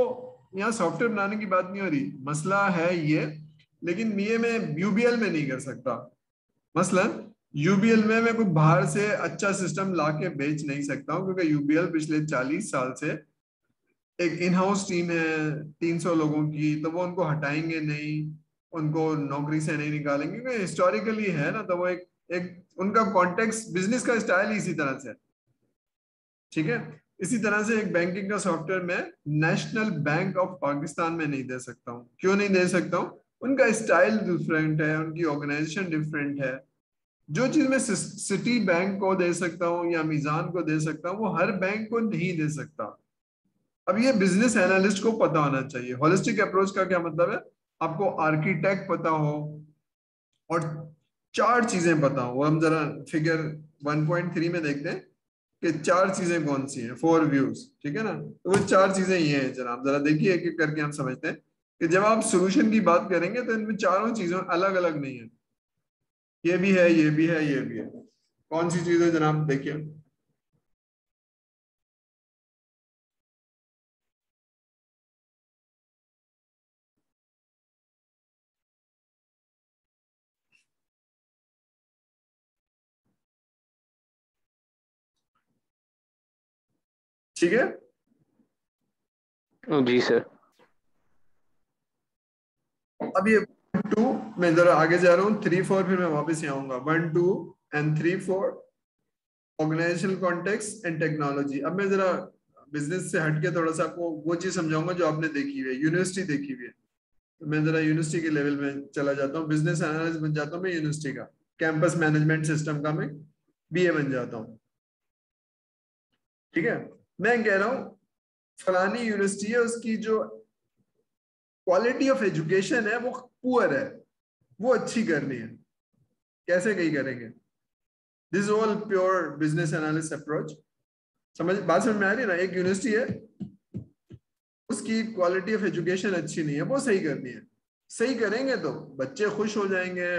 यहाँ सॉफ्टवेयर बनाने की बात नहीं हो रही, मसला है ये, लेकिन ये मैं यूबीएल में नहीं कर सकता। मसलन यूबीएल में मैं कोई बाहर से अच्छा सिस्टम लाके बेच नहीं सकता हूँ, क्योंकि यूबीएल पिछले 40 साल से एक इन हाउस टीम है 300 लोगों की, तो वो उनको हटाएंगे नहीं, उनको नौकरी से नहीं निकालेंगे, क्योंकि हिस्टोरिकली है ना, तो वो एक उनका कॉन्टेक्स्ट, बिजनेस का स्टाइल ही इसी तरह से। ठीक है, इसी तरह से एक बैंकिंग का सॉफ्टवेयर मैं नेशनल बैंक ऑफ पाकिस्तान में नहीं दे सकता हूँ। क्यों नहीं दे सकता हूँ? उनका स्टाइल डिफरेंट है, उनकी ऑर्गेनाइजेशन डिफरेंट है। जो चीज मैं सिटी बैंक को दे सकता हूँ या मीजान को दे सकता हूँ, वो हर बैंक को नहीं दे सकता। अब ये बिजनेस एनालिस्ट को पता होना चाहिए। होलिस्टिक अप्रोच का क्या मतलब है? आपको आर्किटेक्ट पता हो और चार चीजें पता हो। वो हम जरा फिगर 1.3 में देखते हैं कि 4 चीजें कौन सी हैं, 4 व्यूज, ठीक है ना। तो वो 4 चीजें ये हैं जनाब, जरा देखिए एक एक करके हम समझते हैं कि जब आप सोल्यूशन की बात करेंगे तो इनमें चारों चीजों अलग अलग नहीं है, ये भी है, ये भी है, ये भी है। कौन सी चीज है जनाब, देखिए। ठीक है,
जी सर।
अब ये 2, मैं जरा आगे जा रहा हूँ, 3 4 फिर मैं वापस यहाँ आऊंगा। 1 2 and 3 4 organisational context and technology. अब मैं जरा बिजनेस से हटके थोड़ा सा आपको वो चीज समझाऊंगा जो आपने देखी हुई है, यूनिवर्सिटी देखी हुई है। तो मैं जरा यूनिवर्सिटी के लेवल में चला जाता हूँ, बिजनेस एनालिस्ट बन जाता हूँ मैं यूनिवर्सिटी का, कैंपस मैनेजमेंट सिस्टम का मैं बीए बन जाता हूँ। ठीक है, मैं कह रहा हूँ फलानी यूनिवर्सिटी है, उसकी जो क्वालिटी ऑफ एजुकेशन है वो पुअर है, वो अच्छी करनी है। कैसे कहीं करेंगे? This is all pure business analyst approach. बात समझ में आ रही है ना? एक यूनिवर्सिटी है, उसकी क्वालिटी ऑफ एजुकेशन अच्छी नहीं है, वो सही करनी है। सही करेंगे तो बच्चे खुश हो जाएंगे,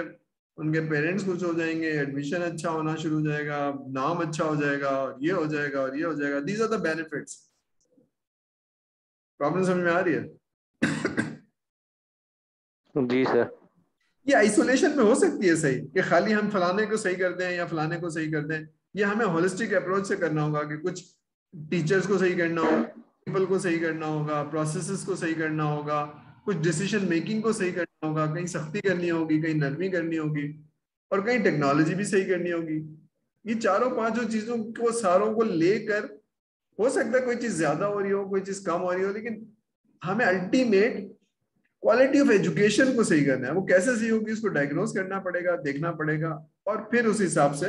उनके पेरेंट्स खुश हो जाएंगे, एडमिशन अच्छा होना शुरू हो जाएगा, नाम अच्छा हो जाएगा, और ये हो जाएगा और ये हो जाएगा। These are the benefits. Problem समझ में आ रही है?
जी सर।
ये आइसोलेशन में हो सकती है सही, कि खाली हम फलाने को सही कर दें या फलाने को सही कर दें। ये हमें होलिस्टिक अप्रोच से करना होगा कि कुछ टीचर्स को सही करना होगा, पीपल को सही करना होगा, प्रोसेसेस को सही करना होगा, कुछ डिसीजन मेकिंग को सही करना होगा, कहीं सख्ती करनी होगी, कहीं नरमी करनी होगी, और कहीं टेक्नोलॉजी भी सही करनी होगी। ये चारों पांचों चीजों को सारों को लेकर, हो सकता है कोई चीज ज्यादा हो रही हो, कोई चीज कम हो रही हो, लेकिन हमें अल्टीमेट क्वालिटी ऑफ एजुकेशन को सही करना है। वो कैसे सही होगी, उसको डायग्नोज करना पड़ेगा, देखना पड़ेगा, और फिर उस हिसाब से।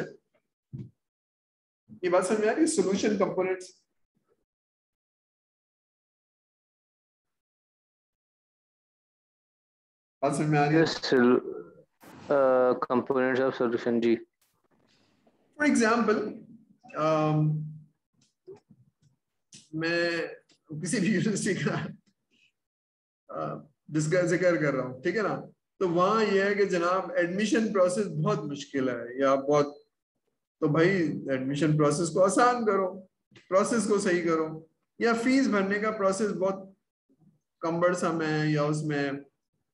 ये बात समझ में आ रही है? सोल्यूशन कंपोनेंट्स, बात समझ में आ रही है?
कंपोनेंट्स ऑफ सॉल्यूशन, जी।
फॉर एग्जाम्पल, मैं किसी भी यूनिवर्सिटी का जिक्र कर रहा हूँ, ठीक है ना। तो वहां यह है कि जनाब एडमिशन प्रोसेस बहुत मुश्किल है या बहुत, तो भाई एडमिशन प्रोसेस को आसान करो, प्रोसेस को सही करो। या फीस भरने का प्रोसेस बहुत कम्बरसम है, या उसमें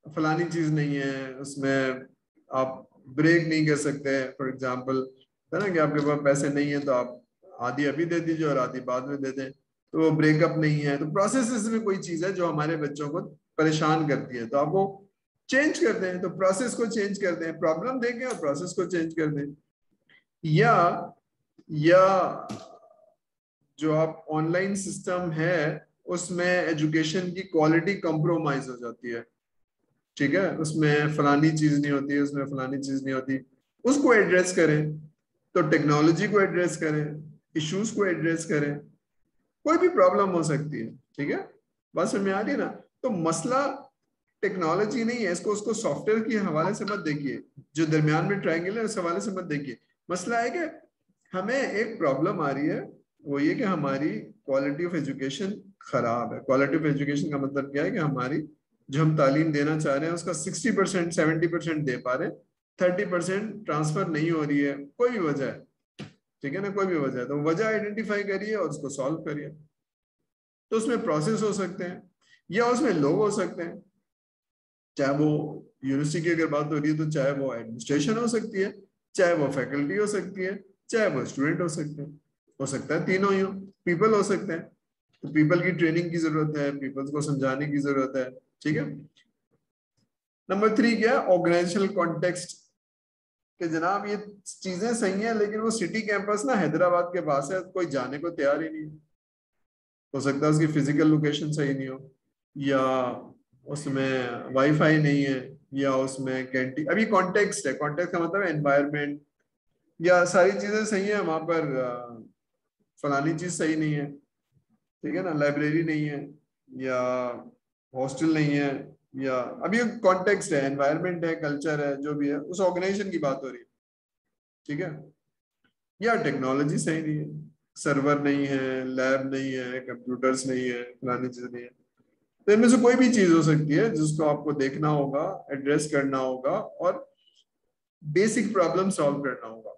फलानी चीज नहीं है, उसमें आप ब्रेक नहीं कर सकते फॉर एग्जांपल, है ना, कि आपके पास पैसे नहीं है तो आप आधी अभी दे दीजिए और आधी बाद में दे दें, तो वो ब्रेकअप नहीं है। तो प्रोसेस में कोई चीज है जो हमारे बच्चों को परेशान करती है, तो आप वो चेंज कर दें, तो प्रोसेस को चेंज कर दें, प्रॉब्लम देखें और प्रोसेस को चेंज कर दें। या जो आप ऑनलाइन सिस्टम है उसमें एजुकेशन की क्वालिटी कंप्रोमाइज हो जाती है, ठीक है, उसमें फलानी चीज नहीं होती, उसमें फलानी चीज नहीं होती, उसको एड्रेस करें। तो टेक्नोलॉजी को एड्रेस करें, इश्यूज को एड्रेस करें, कोई भी प्रॉब्लम हो सकती है, ठीक है। बात समझ में आ रही है ना? तो मसला टेक्नोलॉजी नहीं है, इसको उसको सॉफ्टवेयर के हवाले से मत देखिए, जो दरमियान में ट्रायंगल है उस हवाले से मत देखिए। मसला है कि हमें एक प्रॉब्लम आ रही है, वो ये कि हमारी क्वालिटी ऑफ एजुकेशन खराब है। क्वालिटी ऑफ एजुकेशन का मतलब क्या है कि हमारी जो हम तालीम देना चाह रहे हैं उसका 60% 70% दे पा रहे हैं, 30% ट्रांसफर नहीं हो रही है, कोई भी वजह है, ठीक है ना, कोई भी वजह है, तो वजह आइडेंटिफाई करिए और उसको सॉल्व करिए। तो उसमें प्रोसेस हो सकते हैं या उसमें लोग हो सकते हैं, चाहे वो यूनिवर्सिटी की अगर बात हो रही है तो चाहे वो एडमिनिस्ट्रेशन हो सकती है, चाहे वो फैकल्टी हो सकती है, चाहे वो स्टूडेंट हो सकते हैं, हो सकता है तीनों ही हो, पीपल हो सकते हैं। तो पीपल की ट्रेनिंग की जरूरत है, पीपल्स को समझाने की जरूरत है, ठीक है। नंबर 3 क्या है? ऑर्गेनाइजेशनल कॉन्टेक्स्ट, कि जनाब ये चीजें सही हैं लेकिन वो सिटी कैंपस ना हैदराबाद के पास है, कोई जाने को तैयार ही नहीं। हो सकता है उसकी फिजिकल लोकेशन सही नहीं हो, या उसमें वाईफाई नहीं है, या उसमें कैंटीन, अभी कॉन्टेक्स्ट है, कॉन्टेक्स्ट का मतलब एनवायरनमेंट, या सारी चीजें सही है वहां पर, फलानी चीज सही नहीं है, ठीक है ना, लाइब्रेरी नहीं है, या हॉस्टल नहीं है, या अभी कॉन्टेक्स्ट है, एनवायरनमेंट है, कल्चर है, जो भी है, उस ऑर्गेनाइजेशन की बात हो रही है, ठीक है। या टेक्नोलॉजी सही नहीं है, सर्वर नहीं है, लैब नहीं है, कंप्यूटर्स नहीं है, फलानी चीज नहीं है। तो इनमें से कोई भी चीज हो सकती है जिसको आपको देखना होगा, एड्रेस करना होगा और बेसिक प्रॉब्लम सॉल्व करना होगा।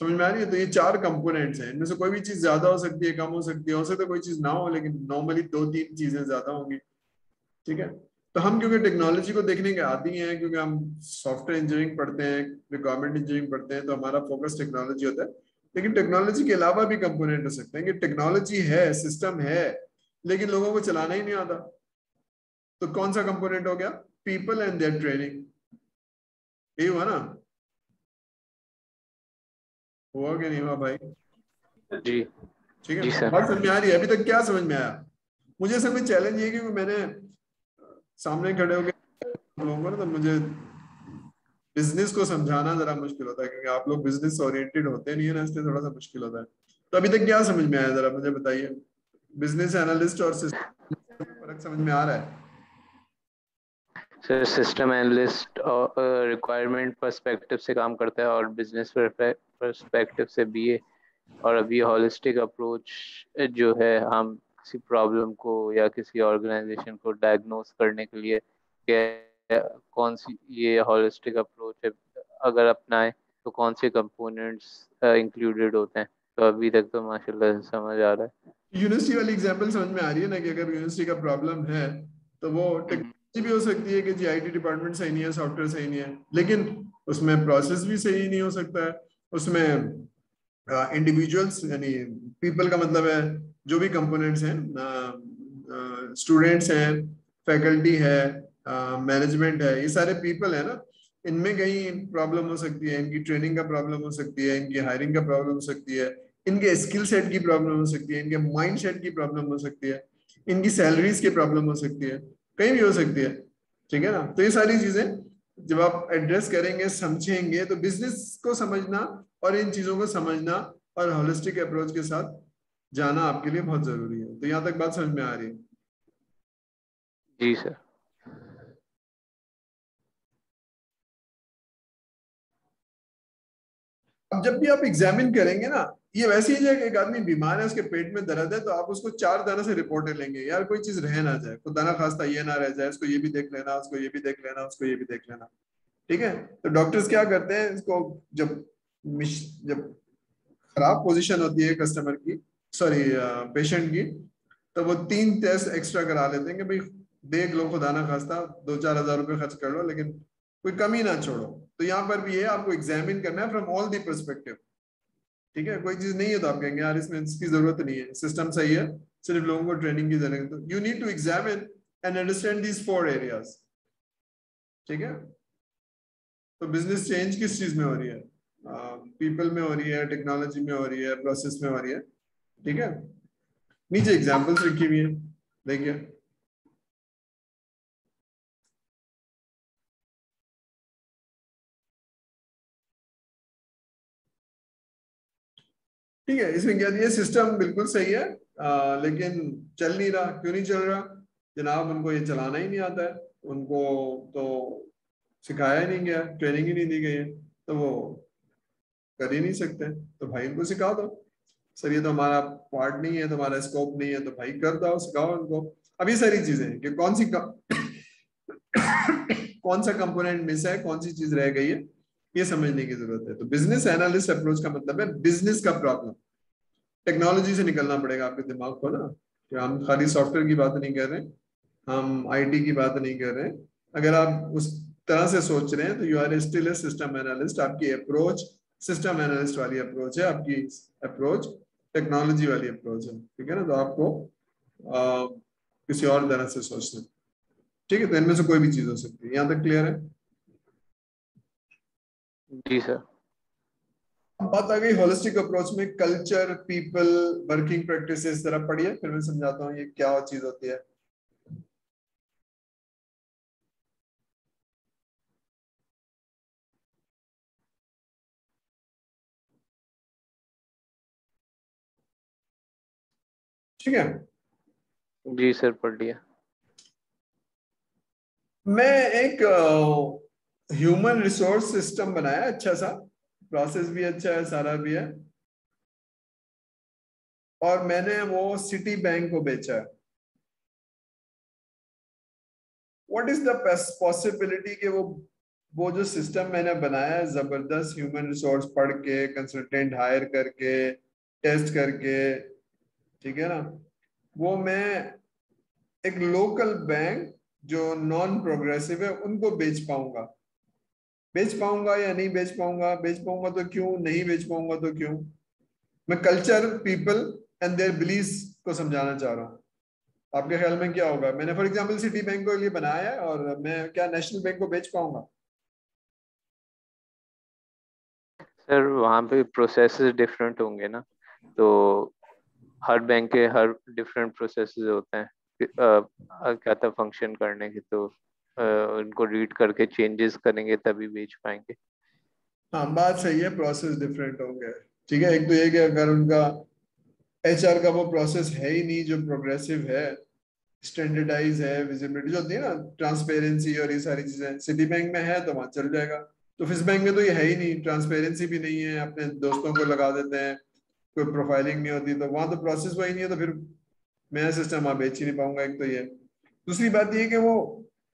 समझ में आ रही है? तो ये 4 कंपोनेंट्स हैं, इनमें से कोई भी चीज ज्यादा हो सकती है, कम हो सकता है कोई चीज ना हो, लेकिन नॉर्मली 2-3 चीजें ज्यादा होंगी। ठीक है, तो हम क्योंकि टेक्नोलॉजी को देखने के आदी हैं, क्योंकि हम सॉफ्टवेयर इंजीनियरिंग पढ़ते हैं, रिक्वायरमेंट इंजीनियरिंग पढ़ते हैं, तो हमारा फोकस टेक्नोलॉजी होता है। लेकिन टेक्नोलॉजी के अलावा भी कंपोनेंट हो सकते हैं कि टेक्नोलॉजी है, सिस्टम है, लेकिन लोगों को चलाना ही नहीं आता। तो कौन सा कंपोनेंट हो गया? People and their training. यही हुआ ना? हुआ कि नहीं हुआ भाई?
जी
ठीक
जी
है,
सर।
बात समझ में आ रही है? अभी तक क्या समझ में आया? मुझे असल में चैलेंज ये कि मैंने सामने खड़े होकर लोगों को ना, तो मुझे बिजनेस को समझाना जरा मुश्किल होता है, क्योंकि आप लोग बिजनेस ओरिएंटेड होते नहीं है ना, इसलिए थोड़ा सा मुश्किल होता है। तो अभी तक क्या समझ में आया, जरा मुझे बताइए। बिजनेस एनालिस्ट और सिस्टम फर्क समझ में आ रहा है?
सर सिस्टम एनालिस्ट और रिक्वायरमेंट पर्सपेक्टिव से काम करता है और बिजनेस पर्सपेक्टिव से बीए। और अभी हॉलिस्टिक अप्रोच जो है, हम किसी प्रॉब्लम को या किसी ऑर्गेनाइजेशन को डायग्नोस करने के लिए कौन सी ये हॉलिस्टिक अप्रोच है, अगर अपनाए तो कौन से कंपोनेंट्स इंक्लूडेड होते हैं। तो अभी तक तो माशाल्लाह समझ आ रहा है।
यूनिवर्सिटी वाली एग्जांपल समझ में आ रही है ना, कि अगर यूनिवर्सिटी का प्रॉब्लम है तो वो टेक्नोलॉजी भी हो सकती है कि जी आईटी डिपार्टमेंट सही नहीं है, सॉफ्टवेयर सही नहीं है, लेकिन उसमें प्रोसेस भी सही नहीं हो सकता है। उसमें इंडिविजुअल्स यानी पीपल का मतलब है जो भी कंपोनेंट्स हैं, स्टूडेंट्स हैं, फैकल्टी है, मैनेजमेंट है, ये सारे पीपल है ना, इनमें कहीं प्रॉब्लम हो सकती है, इनकी ट्रेनिंग का प्रॉब्लम हो सकती है, इनकी हायरिंग का प्रॉब्लम हो सकती है, इनके स्किल सेट की प्रॉब्लम हो सकती है, इनके माइंड सेट की प्रॉब्लम हो सकती है, इनकी सैलरीज की प्रॉब्लम हो सकती है, कहीं भी हो सकती है। ठीक है ना? तो ये सारी चीजें जब आप एड्रेस करेंगे, समझेंगे, तो बिजनेस को समझना और इन चीजों को समझना और होलिस्टिक अप्रोच के साथ जाना आपके लिए बहुत जरूरी है। तो यहाँ तक बात समझ में आ रही है?
जी सर।
अब जब भी आप एग्जामिन करेंगे ना, ये वैसे ही है कि एक आदमी बीमार है, उसके पेट में दर्द है, तो आप उसको 4 तरह से रिपोर्टें लेंगे, यार कोई चीज रह ना जाए, खुदा ना खास्ता ये ना रह जाए, उसको ये भी देख लेना, उसको ये भी देख लेना, उसको ये भी देख लेना। ठीक है, तो डॉक्टर्स क्या करते हैं, इसको जब जब खराब पोजीशन होती है कस्टमर की, सॉरी पेशेंट की, तो वो 3 टेस्ट एक्स्ट्रा करा लेते हैं कि भाई देख लो, खुदा ना खास्ता 2-4 हजार रुपए खर्च कर लो, लेकिन कोई कमी ना छोड़ो। तो यहाँ पर भी ये आपको एग्जामिन करना है फ्रॉम ऑल दी पर्सपेक्टिव। ठीक है, कोई चीज नहीं है तो आप कहेंगे यार इसमें इसकी जरूरत नहीं है, सिस्टम सही है, सिर्फ लोगों को ट्रेनिंग की जरूरत है। तो you need to examine and understand these 4 areas. ठीक है, तो बिजनेस चेंज किस चीज में हो रही है? पीपल में हो रही है, टेक्नोलॉजी में हो रही है, प्रोसेस में हो रही है। ठीक है, नीचे एग्जांपल्स लिखी हुई है, देखिए। ठीक है, इसमें क्या दिया? सिस्टम बिल्कुल सही है, लेकिन चल नहीं रहा। क्यों नहीं चल रहा? जनाब उनको ये चलाना ही नहीं आता है, उनको तो सिखाया ही नहीं गया, ट्रेनिंग ही नहीं दी गई है, तो वो कर ही नहीं सकते। तो भाई इनको सिखा दो। सर ये तो हमारा पार्ट नहीं है, तो हमारा स्कोप नहीं है, तो भाई कर दो, सिखाओ उनको। अब ये सारी चीजें कि कौन सा कंपोनेंट मिस है, कौन सी चीज रह गई है, ये समझने की जरूरत है। तो बिजनेस एनालिस्ट अप्रोच का मतलब है बिजनेस का प्रॉब्लम। टेक्नोलॉजी से निकलना पड़ेगा आपके दिमाग को ना, कि हम खाली सॉफ्टवेयर की बात नहीं कर रहे, हम आईटी की बात नहीं कर रहे। अगर आप उस तरह से सोच रहे हैं तो you are still a system analyst. आपकी अप्रोच सिस्टम एनालिस्ट वाली अप्रोच है, आपकी अप्रोच टेक्नोलॉजी वाली अप्रोच है। ठीक है ना? तो आपको किसी और तरह से सोचना है। ठीक है, तो इनमें से कोई भी चीज हो सकती है। यहाँ तक क्लियर है?
जी सर।
अब बात आ गई होलिस्टिक अप्रोच में कल्चर, पीपल, वर्किंग प्रैक्टिसेस। जरा पढ़िए, फिर मैं समझाता हूँ ये क्या चीज होती है। ठीक है,
जी सर, पढ़ लिया।
मैं एक ह्यूमन रिसोर्स सिस्टम बनाया, अच्छा सा, प्रोसेस भी अच्छा है, सारा भी है। और मैंने वो सिटी बैंक को बेचा है, व्हाट इज द पॉसिबिलिटी कि वो जो सिस्टम मैंने बनाया है जबरदस्त ह्यूमन रिसोर्स पढ़ के, कंसल्टेंट हायर करके, टेस्ट करके, ठीक है ना, वो मैं एक लोकल बैंक जो नॉन प्रोग्रेसिव है उनको बेच पाऊंगा? बेच पाऊंगा या नहीं बेच पाऊंगा? बेच पाऊंगा तो क्यों, नहीं बेच पाऊंगा तो क्यों? मैं culture, people and their beliefs को समझाना चाह रहा हूँ। आपके ख्याल में क्या होगा? मैंने फॉर एग्जांपल सिटी बैंक को लिए बनाया है और मैं क्या नेशनल बैंक को बेच पाऊंगा?
सर वहाँ पे प्रोसेसेस डिफरेंट होंगे ना, तो हर बैंक के हर डिफरेंट प्रोसेसेस होते हैं क्या था फंक्शन करने के, तो उनको रीड करके चेंजेस करेंगे तभी बेच पाएंगे।
हाँ बात सही है, प्रोसेस डिफरेंट होंगे। ठीक है, एक तो ये कि अगर उनका एचआर का वो प्रोसेस है ही नहीं जो प्रोग्रेसिव है, स्टैंडर्डाइज है, विजिबिलिटी जो होती है ना, ट्रांसपेरेंसी और ये सारी चीजें सिटी बैंक में है तो वहां चल जाएगा। तो फिस बैंक में तो ये है ही नहीं, ट्रांसपेरेंसी भी नहीं है, अपने दोस्तों को लगा देते हैं, कोई प्रोफाइलिंग नहीं होती, तो वहां तो प्रोसेस वही नहीं है, तो फिर मैं सिस्टम वहां बेच ही नहीं पाऊंगा। एक तो ये, दूसरी बात ये कि वो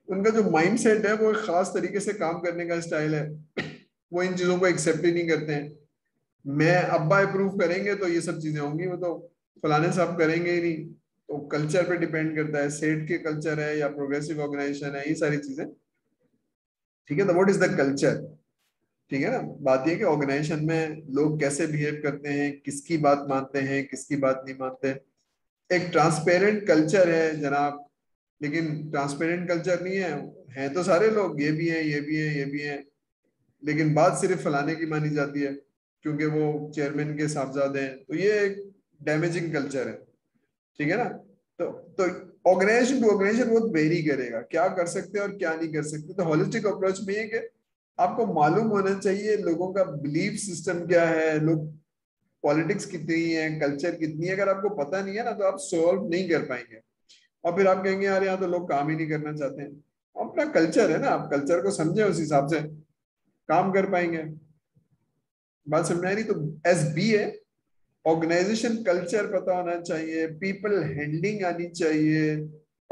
उनका जो माइंड सेट है वो एक खास तरीके से काम करने का स्टाइल है, वो इन चीजों को एक्सेप्ट ही नहीं करते हैं। मैं अब्बा अप्रूव करेंगे तो ये सब चीजें होंगी, वो तो फलाने साहब करेंगे ही नहीं। तो कल्चर पे डिपेंड करता है, सेट के कल्चर है या प्रोग्रेसिव ऑर्गेनाइजेशन है, ये सारी चीजें। ठीक है, तो व्हाट इज द कल्चर? ठीक है ना, बात ये कि ऑर्गेनाइजेशन में लोग कैसे बिहेव करते हैं, किसकी बात मानते हैं, किसकी बात नहीं मानते। एक ट्रांसपेरेंट कल्चर है जनाब, लेकिन ट्रांसपेरेंट कल्चर नहीं है तो सारे लोग, ये भी हैं, ये भी हैं, ये भी हैं, लेकिन बात सिर्फ फलाने की मानी जाती है क्योंकि वो चेयरमैन के साहबजादे हैं, तो ये एक डैमेजिंग कल्चर है। ठीक है ना, तो ऑर्गेनाइजेशन टू ऑर्गेनाइजेशन बहुत वेरी करेगा, क्या कर सकते हैं और क्या नहीं कर सकते। तो होलिस्टिक अप्रोच में ये कि आपको मालूम होना चाहिए लोगों का बिलीफ सिस्टम क्या है, लोग पॉलिटिक्स कितनी है, कल्चर कितनी है। अगर आपको पता नहीं है ना तो आप सॉल्व नहीं कर पाएंगे, और फिर आप कहेंगे यार यहाँ तो लोग काम ही नहीं करना चाहते हैं। अपना कल्चर है ना, आप कल्चर को समझे, उस हिसाब से काम कर पाएंगे। बात समझ में आ रही? तो एस बी है, ऑर्गेनाइजेशन कल्चर पता होना चाहिए, पीपल हैंडलिंग आनी चाहिए,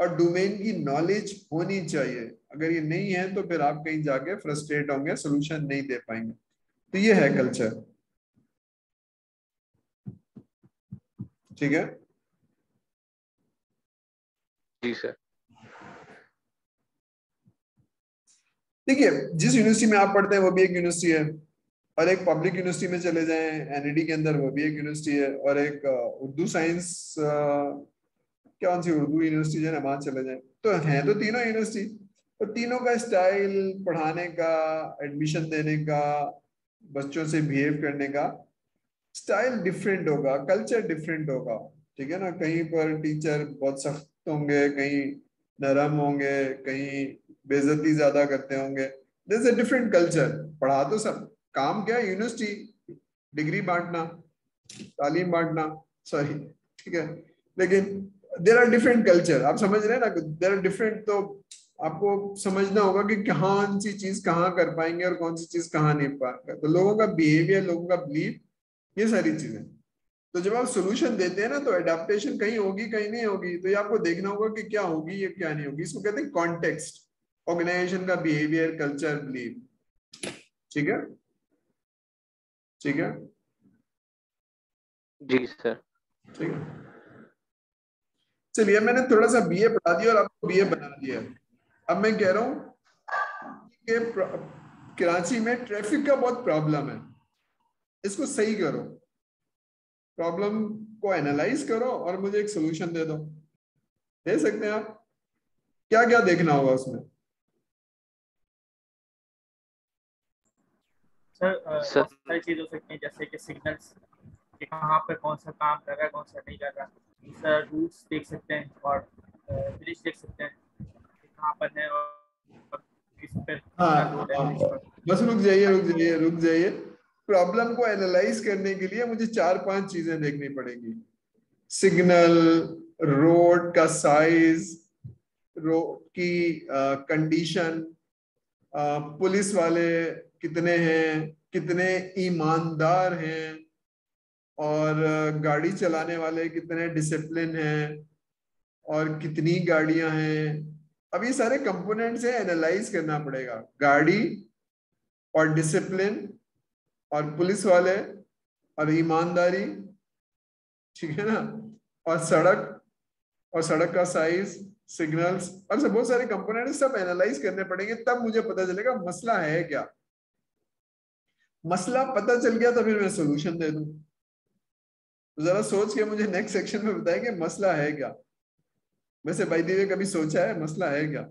और डोमेन की नॉलेज होनी चाहिए। अगर ये नहीं है तो फिर आप कहीं जाके फ्रस्ट्रेट होंगे, सोल्यूशन नहीं दे पाएंगे। तो ये है कल्चर। ठीक है,
जी सर।
देखिए जिस यूनिवर्सिटी में आप पढ़ते हैं वो भी एक यूनिवर्सिटी है, और एक पब्लिक यूनिवर्सिटी में चले जाएं एनईडी के अंदर, वो भी एक यूनिवर्सिटी है, और एक उर्दू साइंस कौन सी उर्दू यूनिवर्सिटी है ना, वहां चले जाएं, तो है तो तीनों यूनिवर्सिटी। तो तीनों का स्टाइल पढ़ाने का, एडमिशन देने का, बच्चों से बिहेव करने का स्टाइल डिफरेंट होगा, कल्चर डिफरेंट होगा। ठीक है ना, कहीं पर टीचर बहुत सख्त होंगे, कहीं नरम होंगे, कहीं बेइज्जती ज्यादा करते होंगे। This a different culture. पढ़ा तो सब, काम क्या है, यूनिवर्सिटी डिग्री बांटना, तालीम बांटना, सॉरी, ठीक है, लेकिन देर आर डिफरेंट कल्चर। आप समझ रहे हैं ना, देर आर डिफरेंट। तो आपको समझना होगा कि कौन सी चीज कहाँ कर पाएंगे और कौन सी चीज कहाँ नहीं पाएंगे। तो लोगों का बिहेवियर, लोगों का बिलीफ, ये सारी चीजें। तो जब आप सोल्यूशन देते हैं ना तो एडेप्टेशन कहीं होगी कहीं नहीं होगी, तो ये आपको देखना होगा कि क्या होगी या क्या नहीं होगी। इसको कहते हैं कॉन्टेक्स्ट, ऑर्गेनाइजेशन का बिहेवियर, कल्चर, बिलीफ। ठीक है, ठीक है,
जी सर।
ठीक है। चलिए, मैंने थोड़ा सा बीए पढ़ा दिया और आपको बीए बना दिया। अब मैं कह रहा हूँ कि कराची में ट्रैफिक का बहुत प्रॉब्लम है, इसको सही करो, प्रॉब्लम को एनालाइज करो और मुझे एक सोल्यूशन दे दो। दे सकते हैं आप? क्या क्या देखना होगा उसमें?
सर
सर
बहुत सारी चीज़ हो सकती हैं, जैसे कि सिग्नल्स, कि कहाँ पर कौन सा काम कर रहा है, कौन सा नहीं कर रहा। सर रूट्स देख सकते हैं, और ब्रिज देख सकते हैं कि कहाँ पर है और किस पर
हाँ
कितना लोड है
हाँ,
ब्रिज पर।
बस रुक जाइए, रुक जाइए, रुक जाइए। प्रॉब्लम को एनालाइज करने के लिए मुझे 4-5 चीजें देखनी पड़ेगी। सिग्नल, रोड का साइज, रोड की कंडीशन, पुलिस वाले कितने हैं, कितने ईमानदार हैं, और गाड़ी चलाने वाले कितने डिसिप्लिन हैं और कितनी गाड़ियां हैं। अब ये सारे कंपोनेंट्स है, एनालाइज करना पड़ेगा। गाड़ी और डिसिप्लिन और पुलिस वाले और ईमानदारी, ठीक है ना, और सड़क का साइज, सिग्नल्स और सब बहुत सारे कंपोनेंट सब एनालाइज करने पड़ेंगे, तब मुझे पता चलेगा मसला है क्या। मसला पता चल गया तो फिर मैं सोल्यूशन दे दूं। तो जरा सोच के मुझे नेक्स्ट सेक्शन में बताएं कि मसला है क्या। वैसे बाय द वे कभी सोचा है मसला है क्या?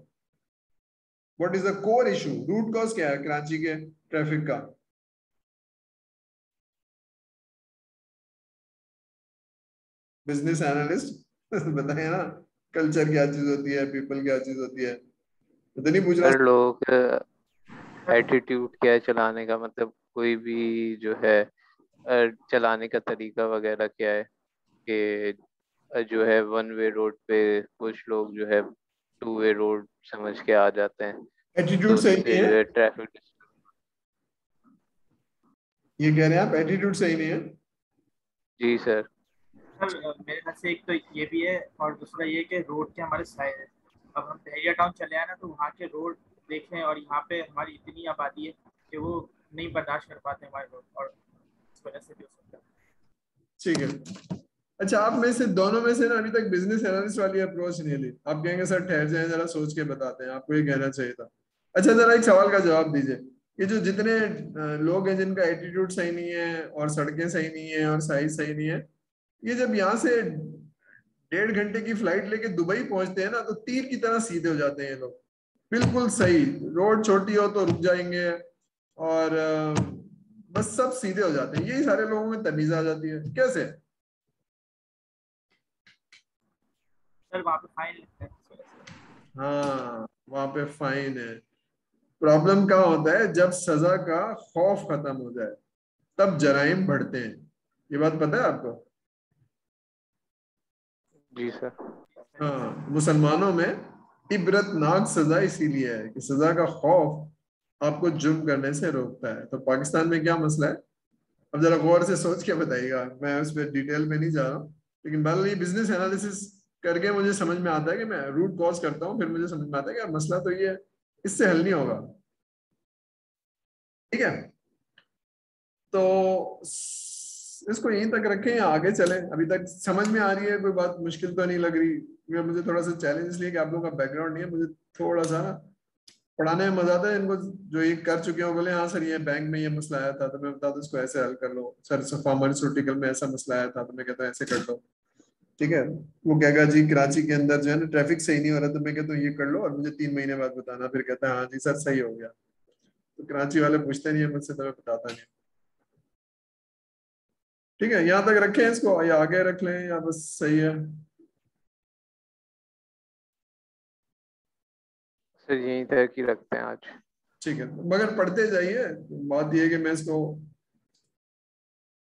What is the core issue, root cause क्या है कराची के ट्रैफिक का? बिजनेस एनालिस्ट बताए ना, कल्चर क्या चीज होती है, पीपल क्या चीज होती है, तो नहीं पूछ रहा।
सर लोग एटीट्यूड क्या है चलाने का, मतलब कोई भी जो है चलाने का तरीका वगैरह क्या है कि जो है वन वे रोड पे कुछ लोग जो है टू वे रोड समझ के आ जाते हैं,
एटीट्यूड
तो
सही नहीं
उससे
है,
जो है ट्रैफिक।
ये कह रहे हैं आप एटीट्यूड सही नहीं है।
जी सर।
सर मेरे ख्याल से एक तो ये भी है और दूसरा ये कि रोड के हमारे साइड, अब हम बहरिया टाउन चले आए ना तो वहाँ के रोड देखें और यहाँ पे हमारी इतनी आबादी है कि वो नहीं बर्दाश्त कर पाते हमारे रोड, और इस वजह से भी हो सकता है।
ठीक है, अच्छा आप में से दोनों में से ना अभी तक बिजनेस एनालिस्ट वाली अप्रोच नहीं ली। आप कहेंगे सर ठहर जाएं जरा सोच के बताते हैं, आपको ये कहना चाहिए था। अच्छा जरा एक सवाल का जवाब दीजिए, ये जो जितने लोग हैं जिनका एटीट्यूड सही नहीं है और सड़कें सही नहीं है और साइज सही नहीं है, ये जब यहाँ से 1.5 घंटे की फ्लाइट लेके दुबई पहुंचते हैं ना तो तीर की तरह सीधे हो जाते हैं ये लोग, बिल्कुल सही। रोड छोटी हो तो रुक जाएंगे और बस सब सीधे हो जाते हैं। यही सारे लोगों में तमीज आ जाती है, कैसे?
सर वहाँ पे फाइन लगता है इस वजह से।
हाँ वहां पे फाइन है। प्रॉब्लम क्या होता है, जब सजा का खौफ खत्म हो जाए तब जराइम बढ़ते हैं। ये बात पता है आपको?
जी सर।
हाँ, मुसलमानों में इबरतनाक सजा इसीलिए है कि सजा का खौफ आपको जुर्म करने से रोकता है। तो पाकिस्तान में क्या मसला है, अब जरा गौर से सोच के बताइएगा, मैं उस पर डिटेल में नहीं जा रहा हूँ, लेकिन बहरहाल ये बिजनेस एनालिसिस करके मुझे समझ में आता है कि मैं रूट कॉज करता हूँ, फिर मुझे समझ में आता है कि यार मसला तो ये है, इससे हल नहीं होगा। ठीक है, तो इसको यहीं तक रखें या आगे चलें? अभी तक समझ में आ रही है, कोई बात मुश्किल तो नहीं लग रही? मुझे थोड़ा सा चैलेंज इसलिए कि आप लोगों का बैकग्राउंड नहीं है, मुझे थोड़ा सा ना पढ़ाने में मजा आता है। इनको जो ये कर चुके हो बोले हाँ सर ये बैंक में ये मसला आया था तो मैं बता दूं इसको ऐसे हल कर लो, सर फार्मास्यूटिकल में ऐसा मसला आया था तो मैं कहता हूँ ऐसे कर लो। ठीक है, वो कहेगा जी कराची के अंदर जो है ना ट्रैफिक सही नहीं हो रहा, तो मैं कहता हूँ ये कर लो और मुझे 3 महीने बाद बताना। फिर कहता है हाँ जी सर सही हो गया। तो कराची वाले पूछते नहीं है मुझसे तो मैं बताता नहीं। ठीक है, यहाँ तक रखें इसको या आगे रख लें या बस सही है?
सर यहीं तक ही रखते हैं आज।
ठीक है, मगर पढ़ते जाइए। बात यह है कि मैं इसको